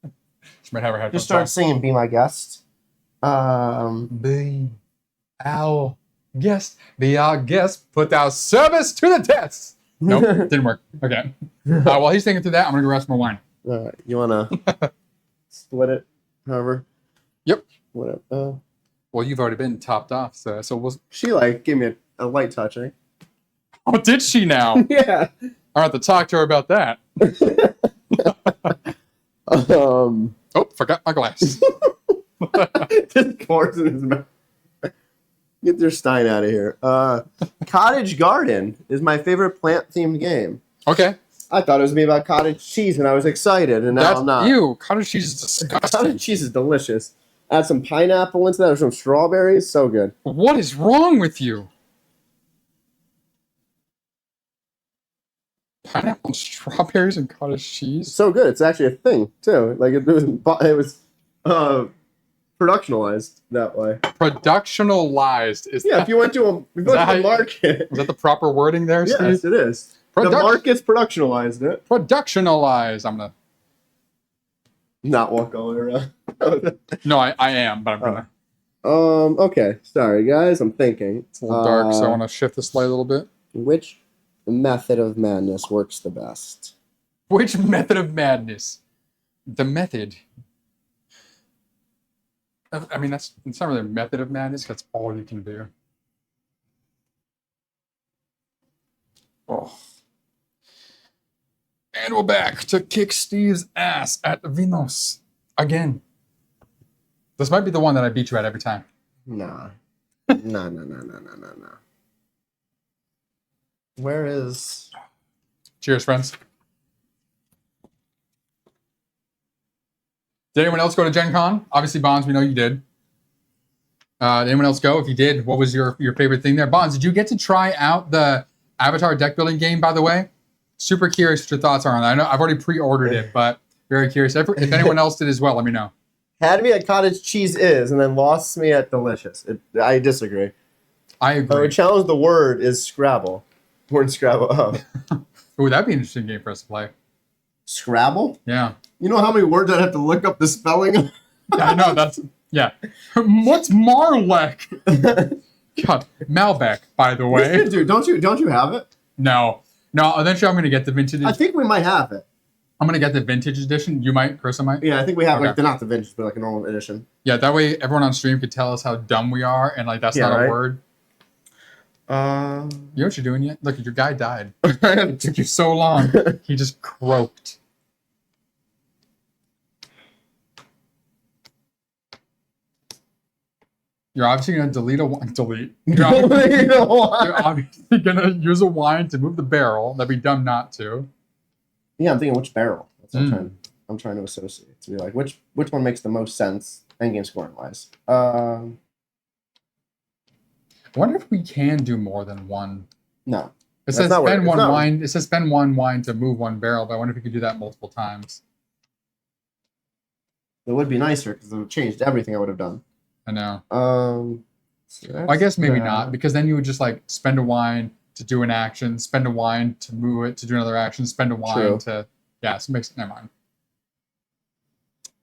She might have her headphones Just start on. singing "Be My Guest." Be our guest. Be our guest. Put our service to the test. Nope, didn't work. Okay. While he's thinking through that, I'm going to go grab some more wine. You want to split it, however? Yep. Whatever. Well, you've already been topped off, so we'll... She gave me a light touching. Oh, did she now? Yeah. I'll have to talk to her about that. Oh, forgot my glass. Just pours in his mouth. Get their Stein out of here. Cottage Garden is my favorite plant-themed game. Okay. I thought it was going to be about cottage cheese, and I was excited, and now I'm not. Ew, cottage cheese is disgusting. Cottage cheese is delicious. Add some pineapple into that or some strawberries. So good. What is wrong with you? Pineapple, and strawberries, and cottage cheese? So good. It's actually a thing, too. Like, it was productionalized that way. Productionalized. Is Yeah, that, if you went to a market. is that the proper wording there, Steve? Yes, it is. The market's productionalized it. Productionalized. I'm gonna... Not walk all the way around. No, I am, but I'm gonna... Okay. Sorry, guys. I'm thinking. It's a little dark, so I want to shift this light a little bit. Which method of madness works the best? Which method of madness? The method. I mean, it's not really a method of madness. That's all you can do. Oh. And we're back to kick Steve's ass at Vinhos again. This might be the one that I beat you at every time. Nah. No. Where is... Cheers, friends. Did anyone else go to Gen Con? Obviously, Bonds, we know you did. Did anyone else go? If you did, what was your favorite thing there? Bonds, did you get to try out the Avatar deck building game, by the way? Super curious what your thoughts are on that. I know I've already pre-ordered it, but very curious. If anyone else did as well, let me know. Had me at cottage cheese is, and then lost me at delicious. I disagree. I agree. I would challenge the word is Scrabble. Word Scrabble. Oh. Ooh, that'd be an interesting game for us to play. Scrabble? Yeah. You know how many words I'd have to look up the spelling of? Yeah, I know. Yeah. What's Marlek? God, Malbec, by the way. Dude, don't you have it? No. Eventually, I'm going to get the vintage. I think we might have it. I'm going to get the vintage edition. You might, Chris, I might. Yeah, I think we have Okay. not the vintage, but like a normal edition. Yeah, that way everyone on stream could tell us how dumb we are, and like that's not right? a word. You know what you're doing yet? Look, your guy died. It took you so long. He just croaked. You're obviously going to delete a wine. Delete. You're obviously going to use a wine to move the barrel. That'd be dumb not to. Yeah, I'm thinking which barrel. That's what I'm trying to associate. To be like, which one makes the most sense endgame scoring wise? I wonder if we can do more than one. No. It says spend one wine. It says spend one wine to move one barrel, but I wonder if we could do that multiple times. It would be nicer because it would have changed everything I would have done. I know. So I guess maybe not, because then you would just like spend a wine to do an action, spend a wine to move it to do another action, spend a wine to so it makes never mind.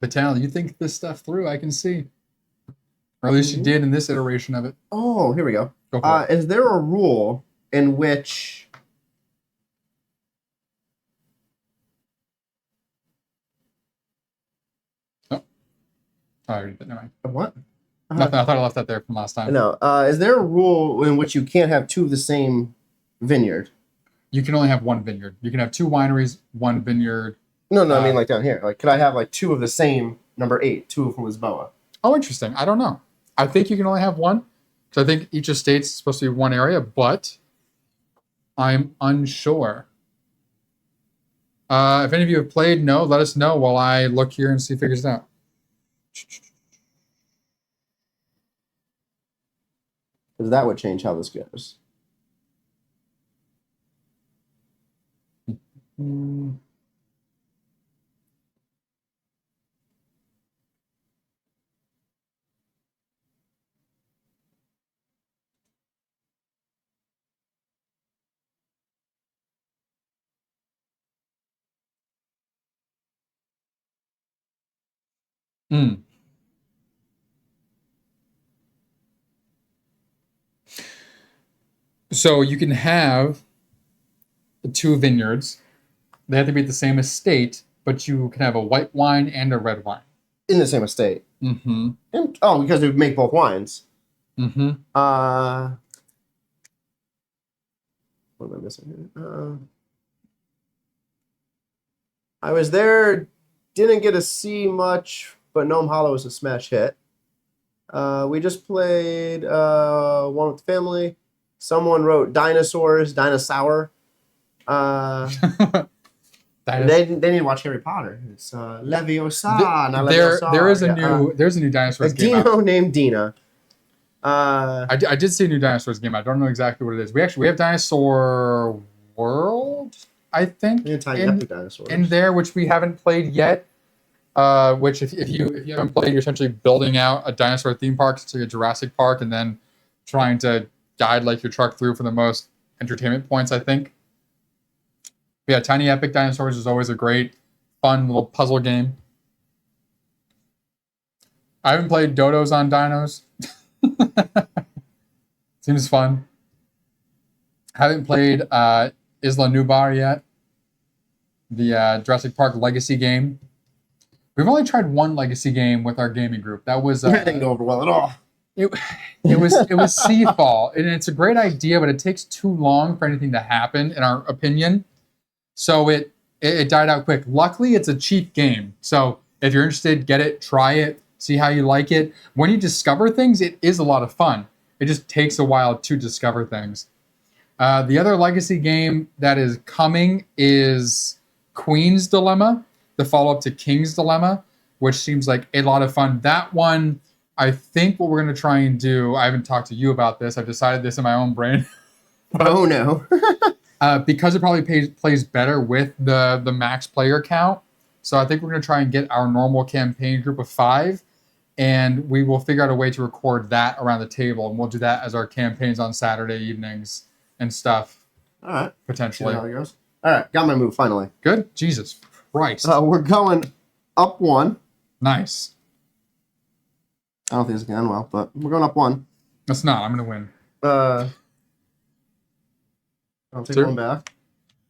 But Tal, you think this stuff through, I can see. Or at least you did in this iteration of it. Oh, here we go. Go for it. Is there a rule in which Oh, never mind. What? Nothing. I thought I left that there from last time. No. Is there a rule in which you can't have two of the same vineyard? You can only have one vineyard. You can have two wineries, one vineyard. No, I mean like down here. Like, could I have like two of the same number 8, two from Lisboa? Oh, interesting. I don't know. I think you can only have one, because I think each estate's supposed to be one area, but I'm unsure. If any of you have played, let us know while I look here and see if it figures it out. Because that would change how this goes. So you can have two vineyards. They have to be at the same estate, but you can have a white wine and a red wine. In the same estate? Mm-hmm. Because they would make both wines. Mm-hmm. What am I missing here? I was there, didn't get to see much, but Gnome Hollow was a smash hit. We just played one with the family. Someone wrote dinosaur. They need to watch Harry Potter. It's Leviosa. There's a new dinosaurs game. A Dino named Dina. I did see a new dinosaurs game. I don't know exactly what it is. We have Dinosaur World, I think, in there, which we haven't played yet. Which if you haven't played, you're essentially building out a dinosaur theme park. It's like a Jurassic Park, and then trying to guide like your truck through for the most entertainment points, I think. But yeah, Tiny Epic Dinosaurs is always a great, fun little puzzle game. I haven't played Dodos on Dinos. Seems fun. Haven't played Isla Nublar yet. The Jurassic Park Legacy game. We've only tried one Legacy game with our gaming group. That was that didn't go over well at all. It was Seafall, and it's a great idea, but it takes too long for anything to happen, in our opinion. So it died out quick. Luckily, it's a cheap game. So if you're interested, get it, try it, see how you like it. When you discover things, it is a lot of fun. It just takes a while to discover things. The other Legacy game that is coming is Queen's Dilemma, the follow-up to King's Dilemma, which seems like a lot of fun. That one, I think what we're going to try and do, I haven't talked to you about this. I've decided this in my own brain. Oh, no. Because it probably plays better with the max player count. So I think we're going to try and get our normal campaign group of 5, and we will figure out a way to record that around the table, and we'll do that as our campaigns on Saturday evenings and stuff. All right. Potentially. See how it goes. All right. Got my move, finally. Good? Jesus Christ. We're going up 1. Nice. I don't think it's going to end well, but we're going up 1. That's not. I'm going to win. I'll take one back.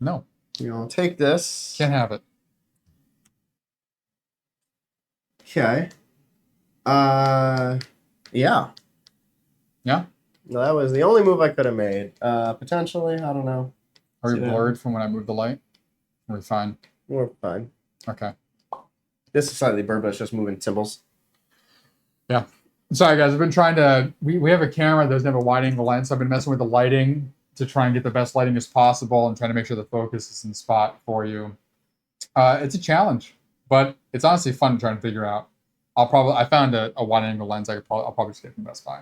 No. You're going to take this. Can't have it. Okay. Yeah. Yeah? No, that was the only move I could have made. Potentially, I don't know. Are we blurred from when I moved the light? We're fine. We're fine. Okay. This is slightly blurred, but it's just moving symbols. Yeah. Sorry, guys. I've been trying to. We have a camera that doesn't have a wide angle lens, so I've been messing with the lighting to try and get the best lighting as possible and trying to make sure the focus is in spot for you. It's a challenge, but it's honestly fun to try and figure out. I found a wide angle lens. I'll probably just get from Best Buy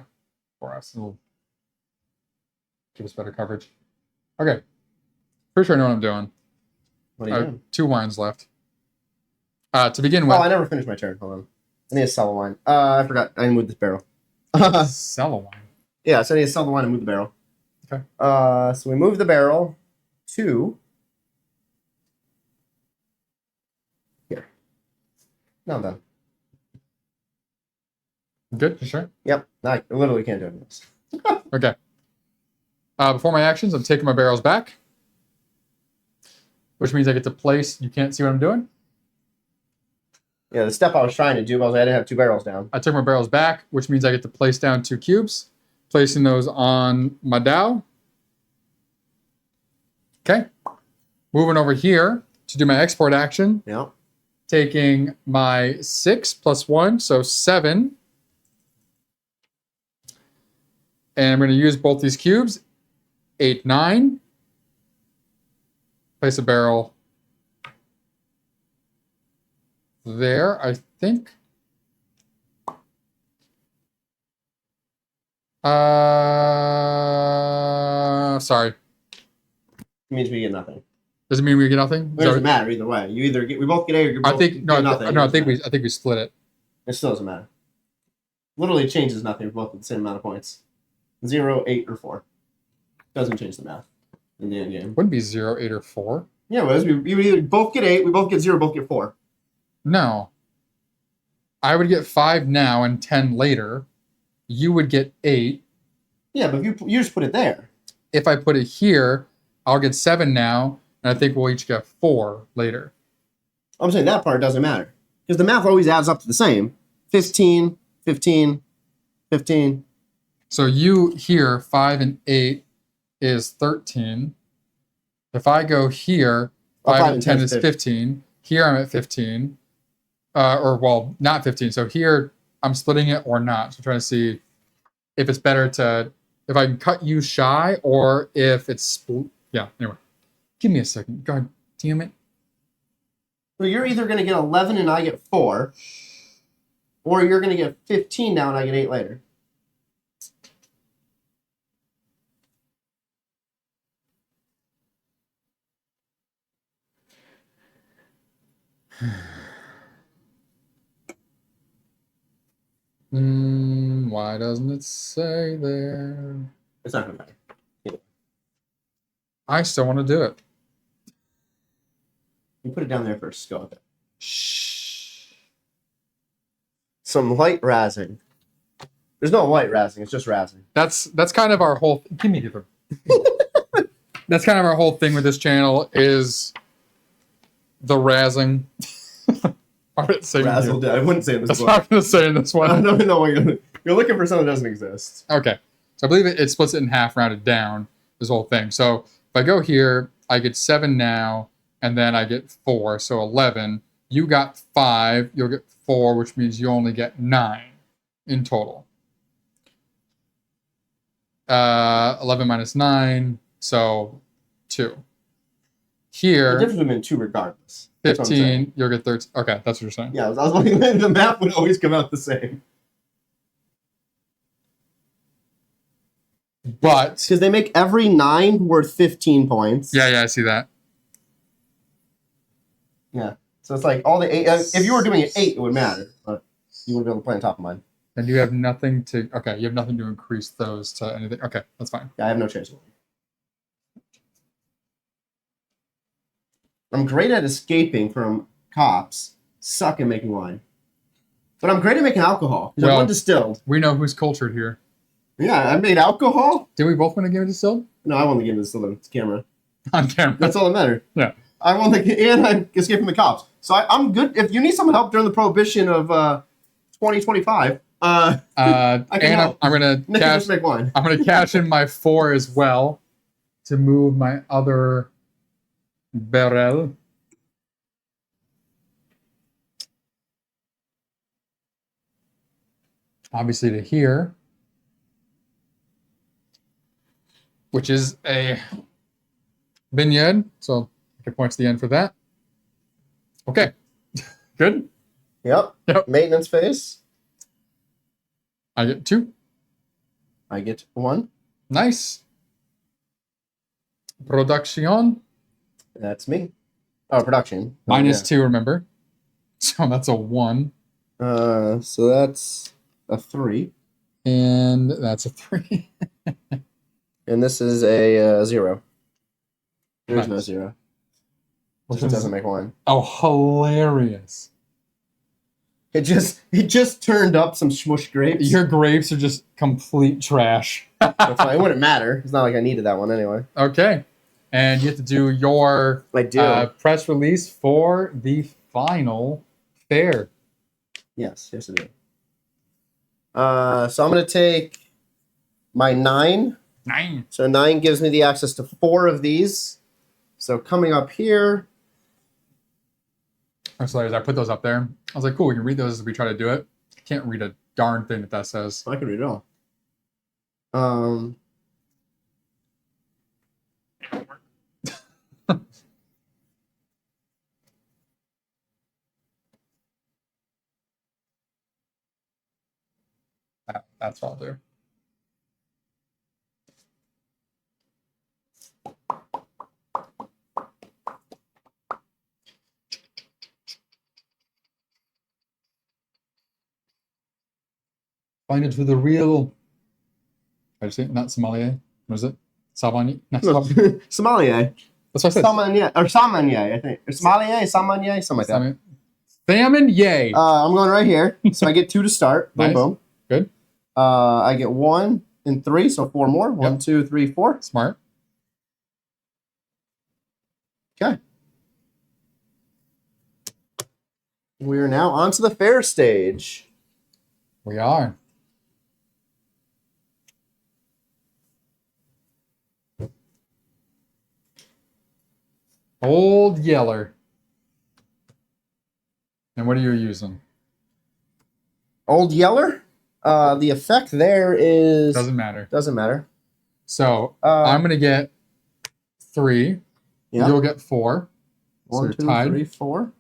for us. It'll give us better coverage. Okay. Pretty sure I know what I'm doing. What are you doing? 2 wines left. To begin with. Oh, I never finished my turn. Hold on. I need to sell a wine. I forgot. I moved this barrel. Sell a wine. Yeah, so I need to sell the wine and move the barrel. Okay. So we move the barrel to here. Now I'm done. Good, you sure? Yep. I literally can't do it. Okay. Before my actions, I'm taking my barrels back, which means I get to place. You can't see what I'm doing. Yeah, the step I was trying to do was I didn't have 2 barrels down. I took my barrels back, which means I get to place down 2 cubes, placing those on my dowel. Okay. Moving over here to do my export action. Yeah. Taking my 6 plus 1, so 7. And I'm going to use both these cubes. 8, 9. Place a barrel there, I think. Sorry. It means we get nothing. Does it mean we get nothing? It doesn't matter either way. We both get A or you both get nothing. I think we split it. It still doesn't matter. Literally changes nothing. We're both at the same amount of points. 0, 8, or 4. Doesn't change the math in the end game. Wouldn't be 0, 8, or 4. Yeah, it was. We either both get 8, we both get 0, both get 4. No. I would get 5 now and 10 later. You would get 8. Yeah, but if you just put it there. If I put it here, I'll get 7 now, and I think we'll each get 4 later. I'm saying that part doesn't matter. Because the math always adds up to the same. 15, 15, 15. So you here, 5 and 8 is 13. If I go here, 5 and 10 is 15. Here I'm at 15. Not 15. So here I'm splitting it or not. So I'm trying to see if it's better if I can cut you shy or if it's split. Yeah, anyway. Give me a second. God damn it. So you're either going to get 11 and I get 4, or you're going to get 15 now and I get 8 later. Why doesn't it say there? It's not going to matter. I still want to do it. You put it down there first. Go with it. Shh. Some light razzing. There's no light razzing. It's just razzing. That's kind of our whole. Give me the. That's kind of our whole thing with this channel is the razzing. I wouldn't say Razzle. I wouldn't say this That's one. what I'm going to say in this one. I don't know what you're looking for something that doesn't exist. Okay. So I believe it splits it in half, rounded down, this whole thing. So if I go here, I get 7 now, and then I get 4, so 11. You got 5, you'll get 4, which means you only get 9 in total. 11 minus 9, so 2. The Here, difference would have been 2 regardless. That's what I'm saying. 15, you'll get 13. Okay, that's what you're saying. Yeah, I was wondering the map would always come out the same. But, Because they make every 9 worth 15 points. yeah, I see that. Yeah. So it's like all the 8. If you were doing it 8, it would matter. But you wouldn't be able to play on top of mine. And you have nothing to, okay, you have nothing to increase those to anything. Okay, that's fine. Yeah, I have no chance. I'm great at escaping from cops. Suck at making wine. But I'm great at making alcohol. Because I Well- won distilled. We know who's cultured here. Yeah, I made alcohol. Did we both win a game of distilled? No, I won the game of distilled on camera. On camera. That's all that mattered. Yeah. I won and I escaped from the cops. So I'm good. If you need some help during the prohibition of 2025, And help. I'm gonna Nick can cash. just make wine. I'm gonna cash in my 4 as well to move my other barrel. obviously to here, which is a Vineyard. So I get points at the end for that. Okay. Good. Yep. Yep. Maintenance phase. I get 2. I get 1. Nice. Production. That's me. Oh, production. -2, remember. So that's a 1. So that's a 3. And that's a 3. And this is a 0. There's no Nice. 0. Which It is, doesn't make 1. oh, hilarious. It just turned up some smush grapes. Your grapes are just complete trash. That's fine. It wouldn't matter. It's not like I needed that one anyway. Okay. And you have to do your I do. press release for the final fair. Yes, I do. So I'm going to take my 9. 9. So 9 gives me the access to 4 of these. So coming up here. I'm sorry, I put those up there. I was like, cool, we can read those as we try to do it. I can't read a darn thing that says. I can read it all. That's what I'll do. Find it to the real. I say not sommelier. What is it? Savigny? Not Savigny. Sommelier. That's what I said. Sommelier. Or sommelier, I think. Or sommelier, sommelier, something like that. Salmon, yay. I'm going right here. So I get 2 to start. Boom, Nice. boom. Good. I get 1 and 3, so 4 more. 1, Yep. 2, 3, 4. Smart. Okay. We're now on to the fair stage. We are. Old Yeller. And what are you using? Old Yeller. The effect there is Doesn't matter. doesn't matter. So I'm gonna get 3. Yeah. You'll get 4. 1, you're 2, tied. 3, 4.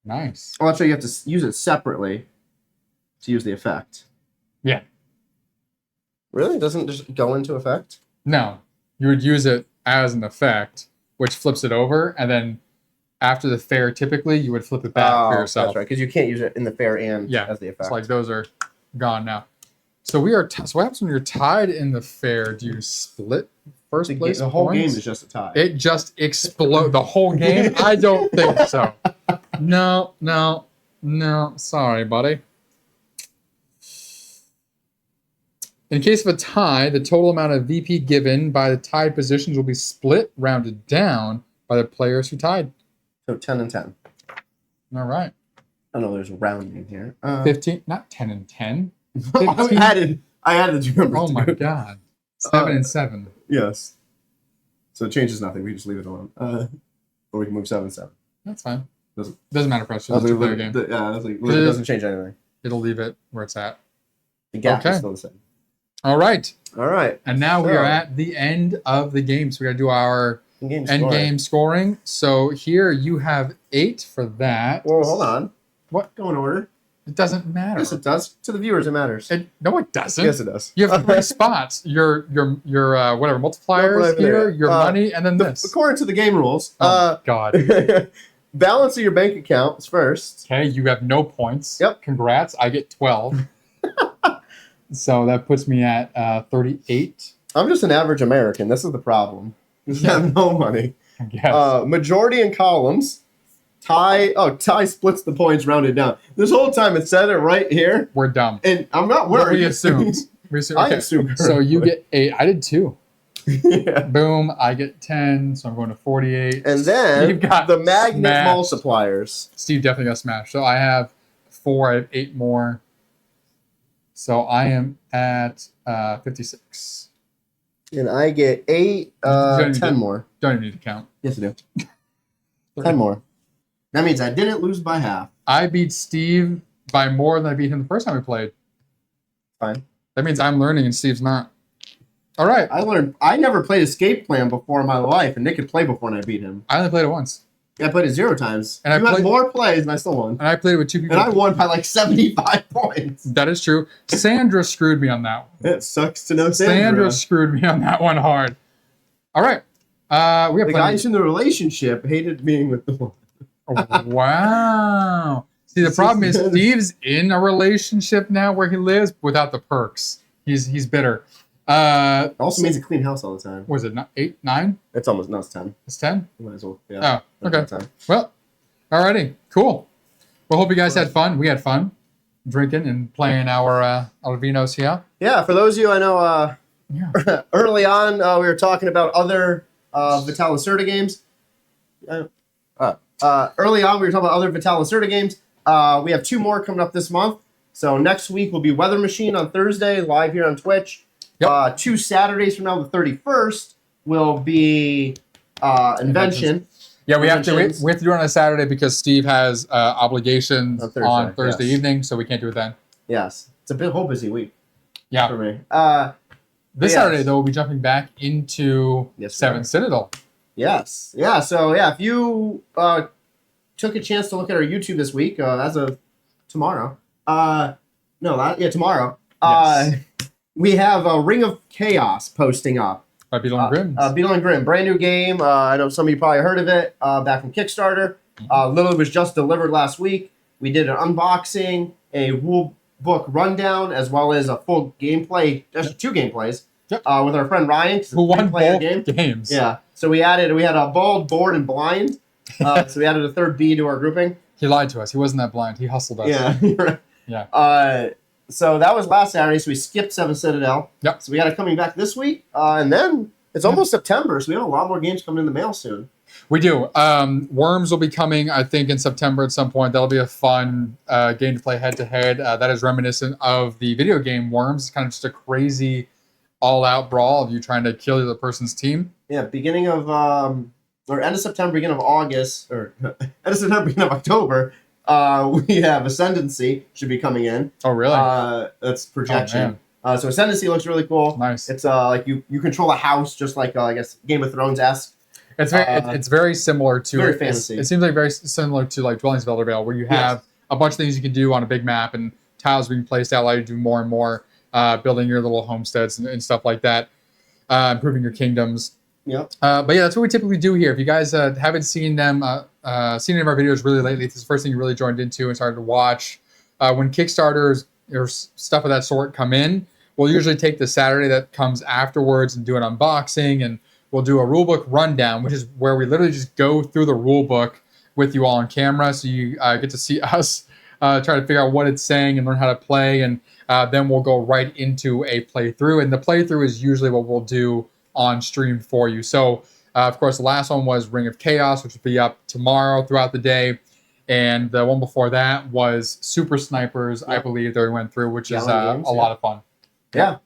Nice. Oh, actually, you have to use it separately to use the effect. Yeah. Really? It doesn't just go into effect? No, you would use it as an effect, which flips it over, and then after the fair, typically you would flip it back for yourself. That's right, because you can't use it in the fair and as the effect. It's like those are gone now. So we are. So what happens when you're tied in the fair? Do you split first place? The whole game points? is just a tie. It just explode the whole game. I don't think so. No. Sorry, buddy. In case of a tie, the total amount of VP given by the tied positions will be split, rounded down by the players who tied. So 10 and 10. All right. I know there's rounding here. 15, not 10 and 10. I 15. added the 2 numbers. Oh my together. God. 7 and 7. Yes. So it changes nothing. We just leave it alone. Or we can move 7 and 7. That's fine. Doesn't matter for us. I was It's a like, two-player game. yeah, that's like, it doesn't change anything. It'll leave it where it's at. The gap Okay. is still the same. All right. All right. And now we So- are at the end of the game. So we got to do our End end game scoring. So here you have 8 for that. Well, hold on. What? Go in order. It doesn't matter. Yes, it does. To the viewers, it matters. No, it doesn't. Yes, it does. You have 3 spots. Your whatever multipliers Whatever here, there. your money, and then this. According to the game rules, Oh God. balance of your bank account is first. Okay, you have no points. Yep. Congrats. I get 12. So that puts me at 38. I'm just an average American. This is the problem. I have no money. I guess. Majority in columns. Tie splits the points rounded down. This whole time it said it right here, We're dumb. and I'm not What worried. we assumed. I Okay. assumed. So you get 8. I did 2. Yeah. Boom. I get 10. So I'm going to 48. And then Steve got the magnet smashed. multipliers. Steve definitely got smashed. So I have 4. I have 8 more. So I am at 56. And I get 8, don't even 10 do- more. Don't even need to count. Yes, I do. 10 more. That means I didn't lose by half. I beat Steve by more than I beat him the first time we played. Fine. That means I'm learning and Steve's not. All right. I never played Escape Plan before in my life, and Nick could play before and I beat him. I only played it once. Yeah, I played it 0 times. And you I had played- more plays, and I still won. And I played it with 2 people. And I won by like 75 points. That is true. Sandra screwed me on that one. It sucks to know Sandra screwed me on that one hard. All right. We have The guys in the relationship hated being with the woman. Wow. See, the problem is Steve's in a relationship now where he lives without the perks. He's bitter. It also means a clean house all the time. Was it 8, 9? It's almost, no, it's 10. It's 10? Might as well, yeah. Oh, okay. 10. Well, alrighty. Cool. Well, hope you guys had fun. We had fun drinking and playing our Vinhos here. Yeah, for those of you I know, Yeah. early on we were talking about other Vital Lacerda games. Early on we were talking about other Vital Lacerda games. We have 2 more coming up this month. So next week will be Weather Machine on Thursday, live here on Twitch. Yep. 2 Saturdays from now, the 31st, will be Invention. Yeah, we have to do it on a Saturday because Steve has obligations on Thursday yes. evening, so we can't do it then. Yes. It's a whole busy week Yeah. for me. This yes. Saturday, though, we'll be jumping back into Yes, Seven Citadel. Yes. Yeah, so yeah, if you took a chance to look at our YouTube this week, as of tomorrow. Tomorrow. Yes. We have a Ring of Chaos posting up. By Beetle and Grimm. Beetle and Grimm, brand new game. I know some of you probably heard of it back from Kickstarter. Literally was just delivered last week. We did an unboxing, a rule book rundown, as well as a full gameplay, just 2 gameplays, with our friend Ryan. Who won both game. games. Yeah. So we had a bald, bored, and blind. So we added a third B to our grouping. He lied to us. He wasn't that blind. He hustled us. Yeah. Yeah. So that was last Saturday, so we skipped 7 Citadel. Yep. So we got it coming back this week. And then it's almost September, so we have a lot more games coming in the mail soon. We do. Worms will be coming, I think, in September at some point. That'll be a fun game to play head-to-head. That is reminiscent of the video game Worms. It's kind of just a crazy all-out brawl of you trying to kill the other person's team. Yeah, beginning of, or end of September, beginning of August, or end of September, beginning of October, we have Ascendancy should be coming in. Oh, really? That's projection. So Ascendancy looks really cool. Nice. It's like you control a house, just like I guess Game of Thrones-esque. It's very similar to very fantasy. It seems like very similar to like Dwellings of Eldervale, where you have a bunch of things you can do on a big map, and tiles being placed out allow you to do more and more, building your little homesteads and stuff like that, improving your kingdoms. Yep. But yeah, that's what we typically do here. If you guys haven't seen them, seen any of our videos really lately, this is the first thing you really joined into and started to watch. When Kickstarters or stuff of that sort come in, we'll usually take the Saturday that comes afterwards and do an unboxing, and we'll do a rulebook rundown, which is where we literally just go through the rulebook with you all on camera, so you get to see us try to figure out what it's saying and learn how to play, and then we'll go right into a playthrough. And the playthrough is usually what we'll do on stream for you. So, of course, the last one was Ring of Chaos, which will be up tomorrow throughout the day. And the one before that was Super Snipers, I believe, that we went through, which is a lot of fun. Yeah.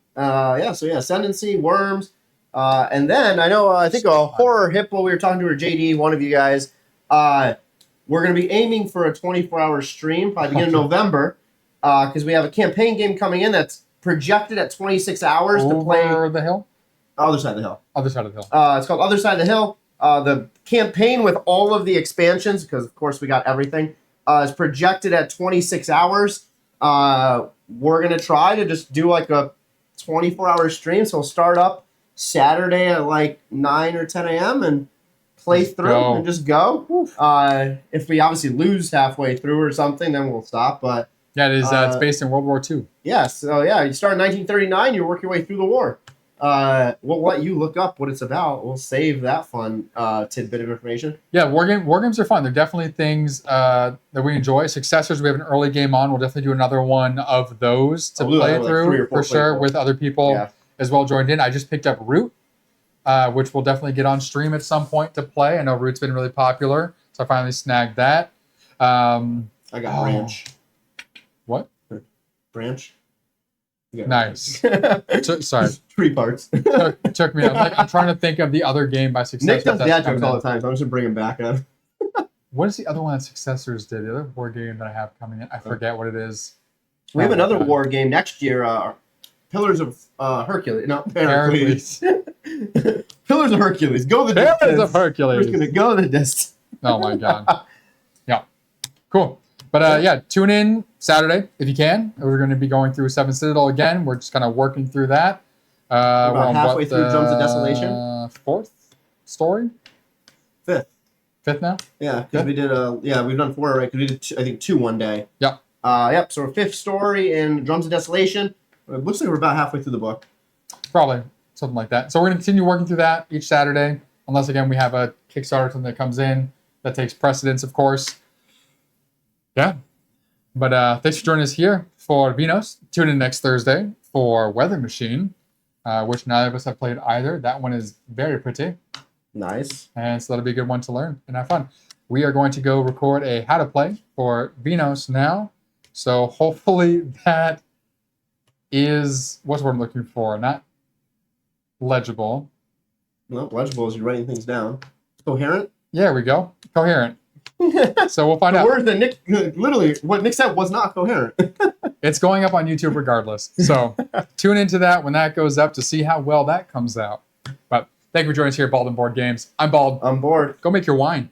So Ascendancy, Worms, and then I know, I think a Horror Hippo, we were talking to her, JD, one of you guys, we're going to be aiming for a 24-hour stream, probably beginning of November, because we have a campaign game coming in that's projected at 26 hours to play. Over the hill? Other Side of the Hill. Other Side of the Hill. It's called Other Side of the Hill. The campaign with all of the expansions, because of course we got everything, is projected at 26 hours. We're going to try to just do like a 24-hour stream. So we'll start up Saturday at like 9 or 10 a.m. and play through and just go. If we obviously lose halfway through or something, then we'll stop. But yeah, it is. It's based in World War II. Yeah, so yeah, you start in 1939, you work your way through the war. We'll let you look up what it's about. We'll save that fun tidbit of information. Yeah, war games are fun. They're definitely things that we enjoy. Successors, we have an early game on. We'll definitely do another one of those to play through for sure with other people as well joined in. I just picked up Root, which we'll definitely get on stream at some point to play. I know Root's been really popular, so I finally snagged that. I got Branch. What? Branch. Nice. Sorry. 3 parts. took me. I'm trying to think of the other game by Successor. Nick does dad jokes all the time, so I'm just gonna bring him back up. What is the other one that Successors did? The other board game that I have coming in, I forget what it is. We have Oh, another God. war game next year. Pillars of Hercules. No, Heracles. Pillars of Hercules. Go the distance. Pillars of We're Hercules. just gonna go the distance. Oh my god. Yeah. Cool. But yeah, tune in Saturday if you can. We're going to be going through Seven Citadel again. We're just kind of working through that. We're about halfway through Drums of Desolation? Fourth story? Fifth now? Yeah, because we did we've done 4 already. Because we did I think 2 one day. Yep. Yep. So 5th story in Drums of Desolation. It looks like we're about halfway through the book. Probably something like that. So we're going to continue working through that each Saturday, unless again we have a Kickstarter something that comes in that takes precedence, of course. Yeah. But thanks for joining us here for Vinhos. Tune in next Thursday for Weather Machine, which neither of us have played either. That one is very pretty. Nice. And so that'll be a good one to learn and have fun. We are going to go record a how to play for Vinhos now. So hopefully that is, what's the word I'm looking for? Not legible. Well, legible is you're writing things down. Coherent? There we go. Coherent. The So we'll find out. words that Nick, literally, what Nick said was not coherent. It's going up on YouTube regardless. So tune into that when that goes up to see how well that comes out. But thank you for joining us here at Bald and Board Games. I'm Bald. I'm bored. Go make your wine.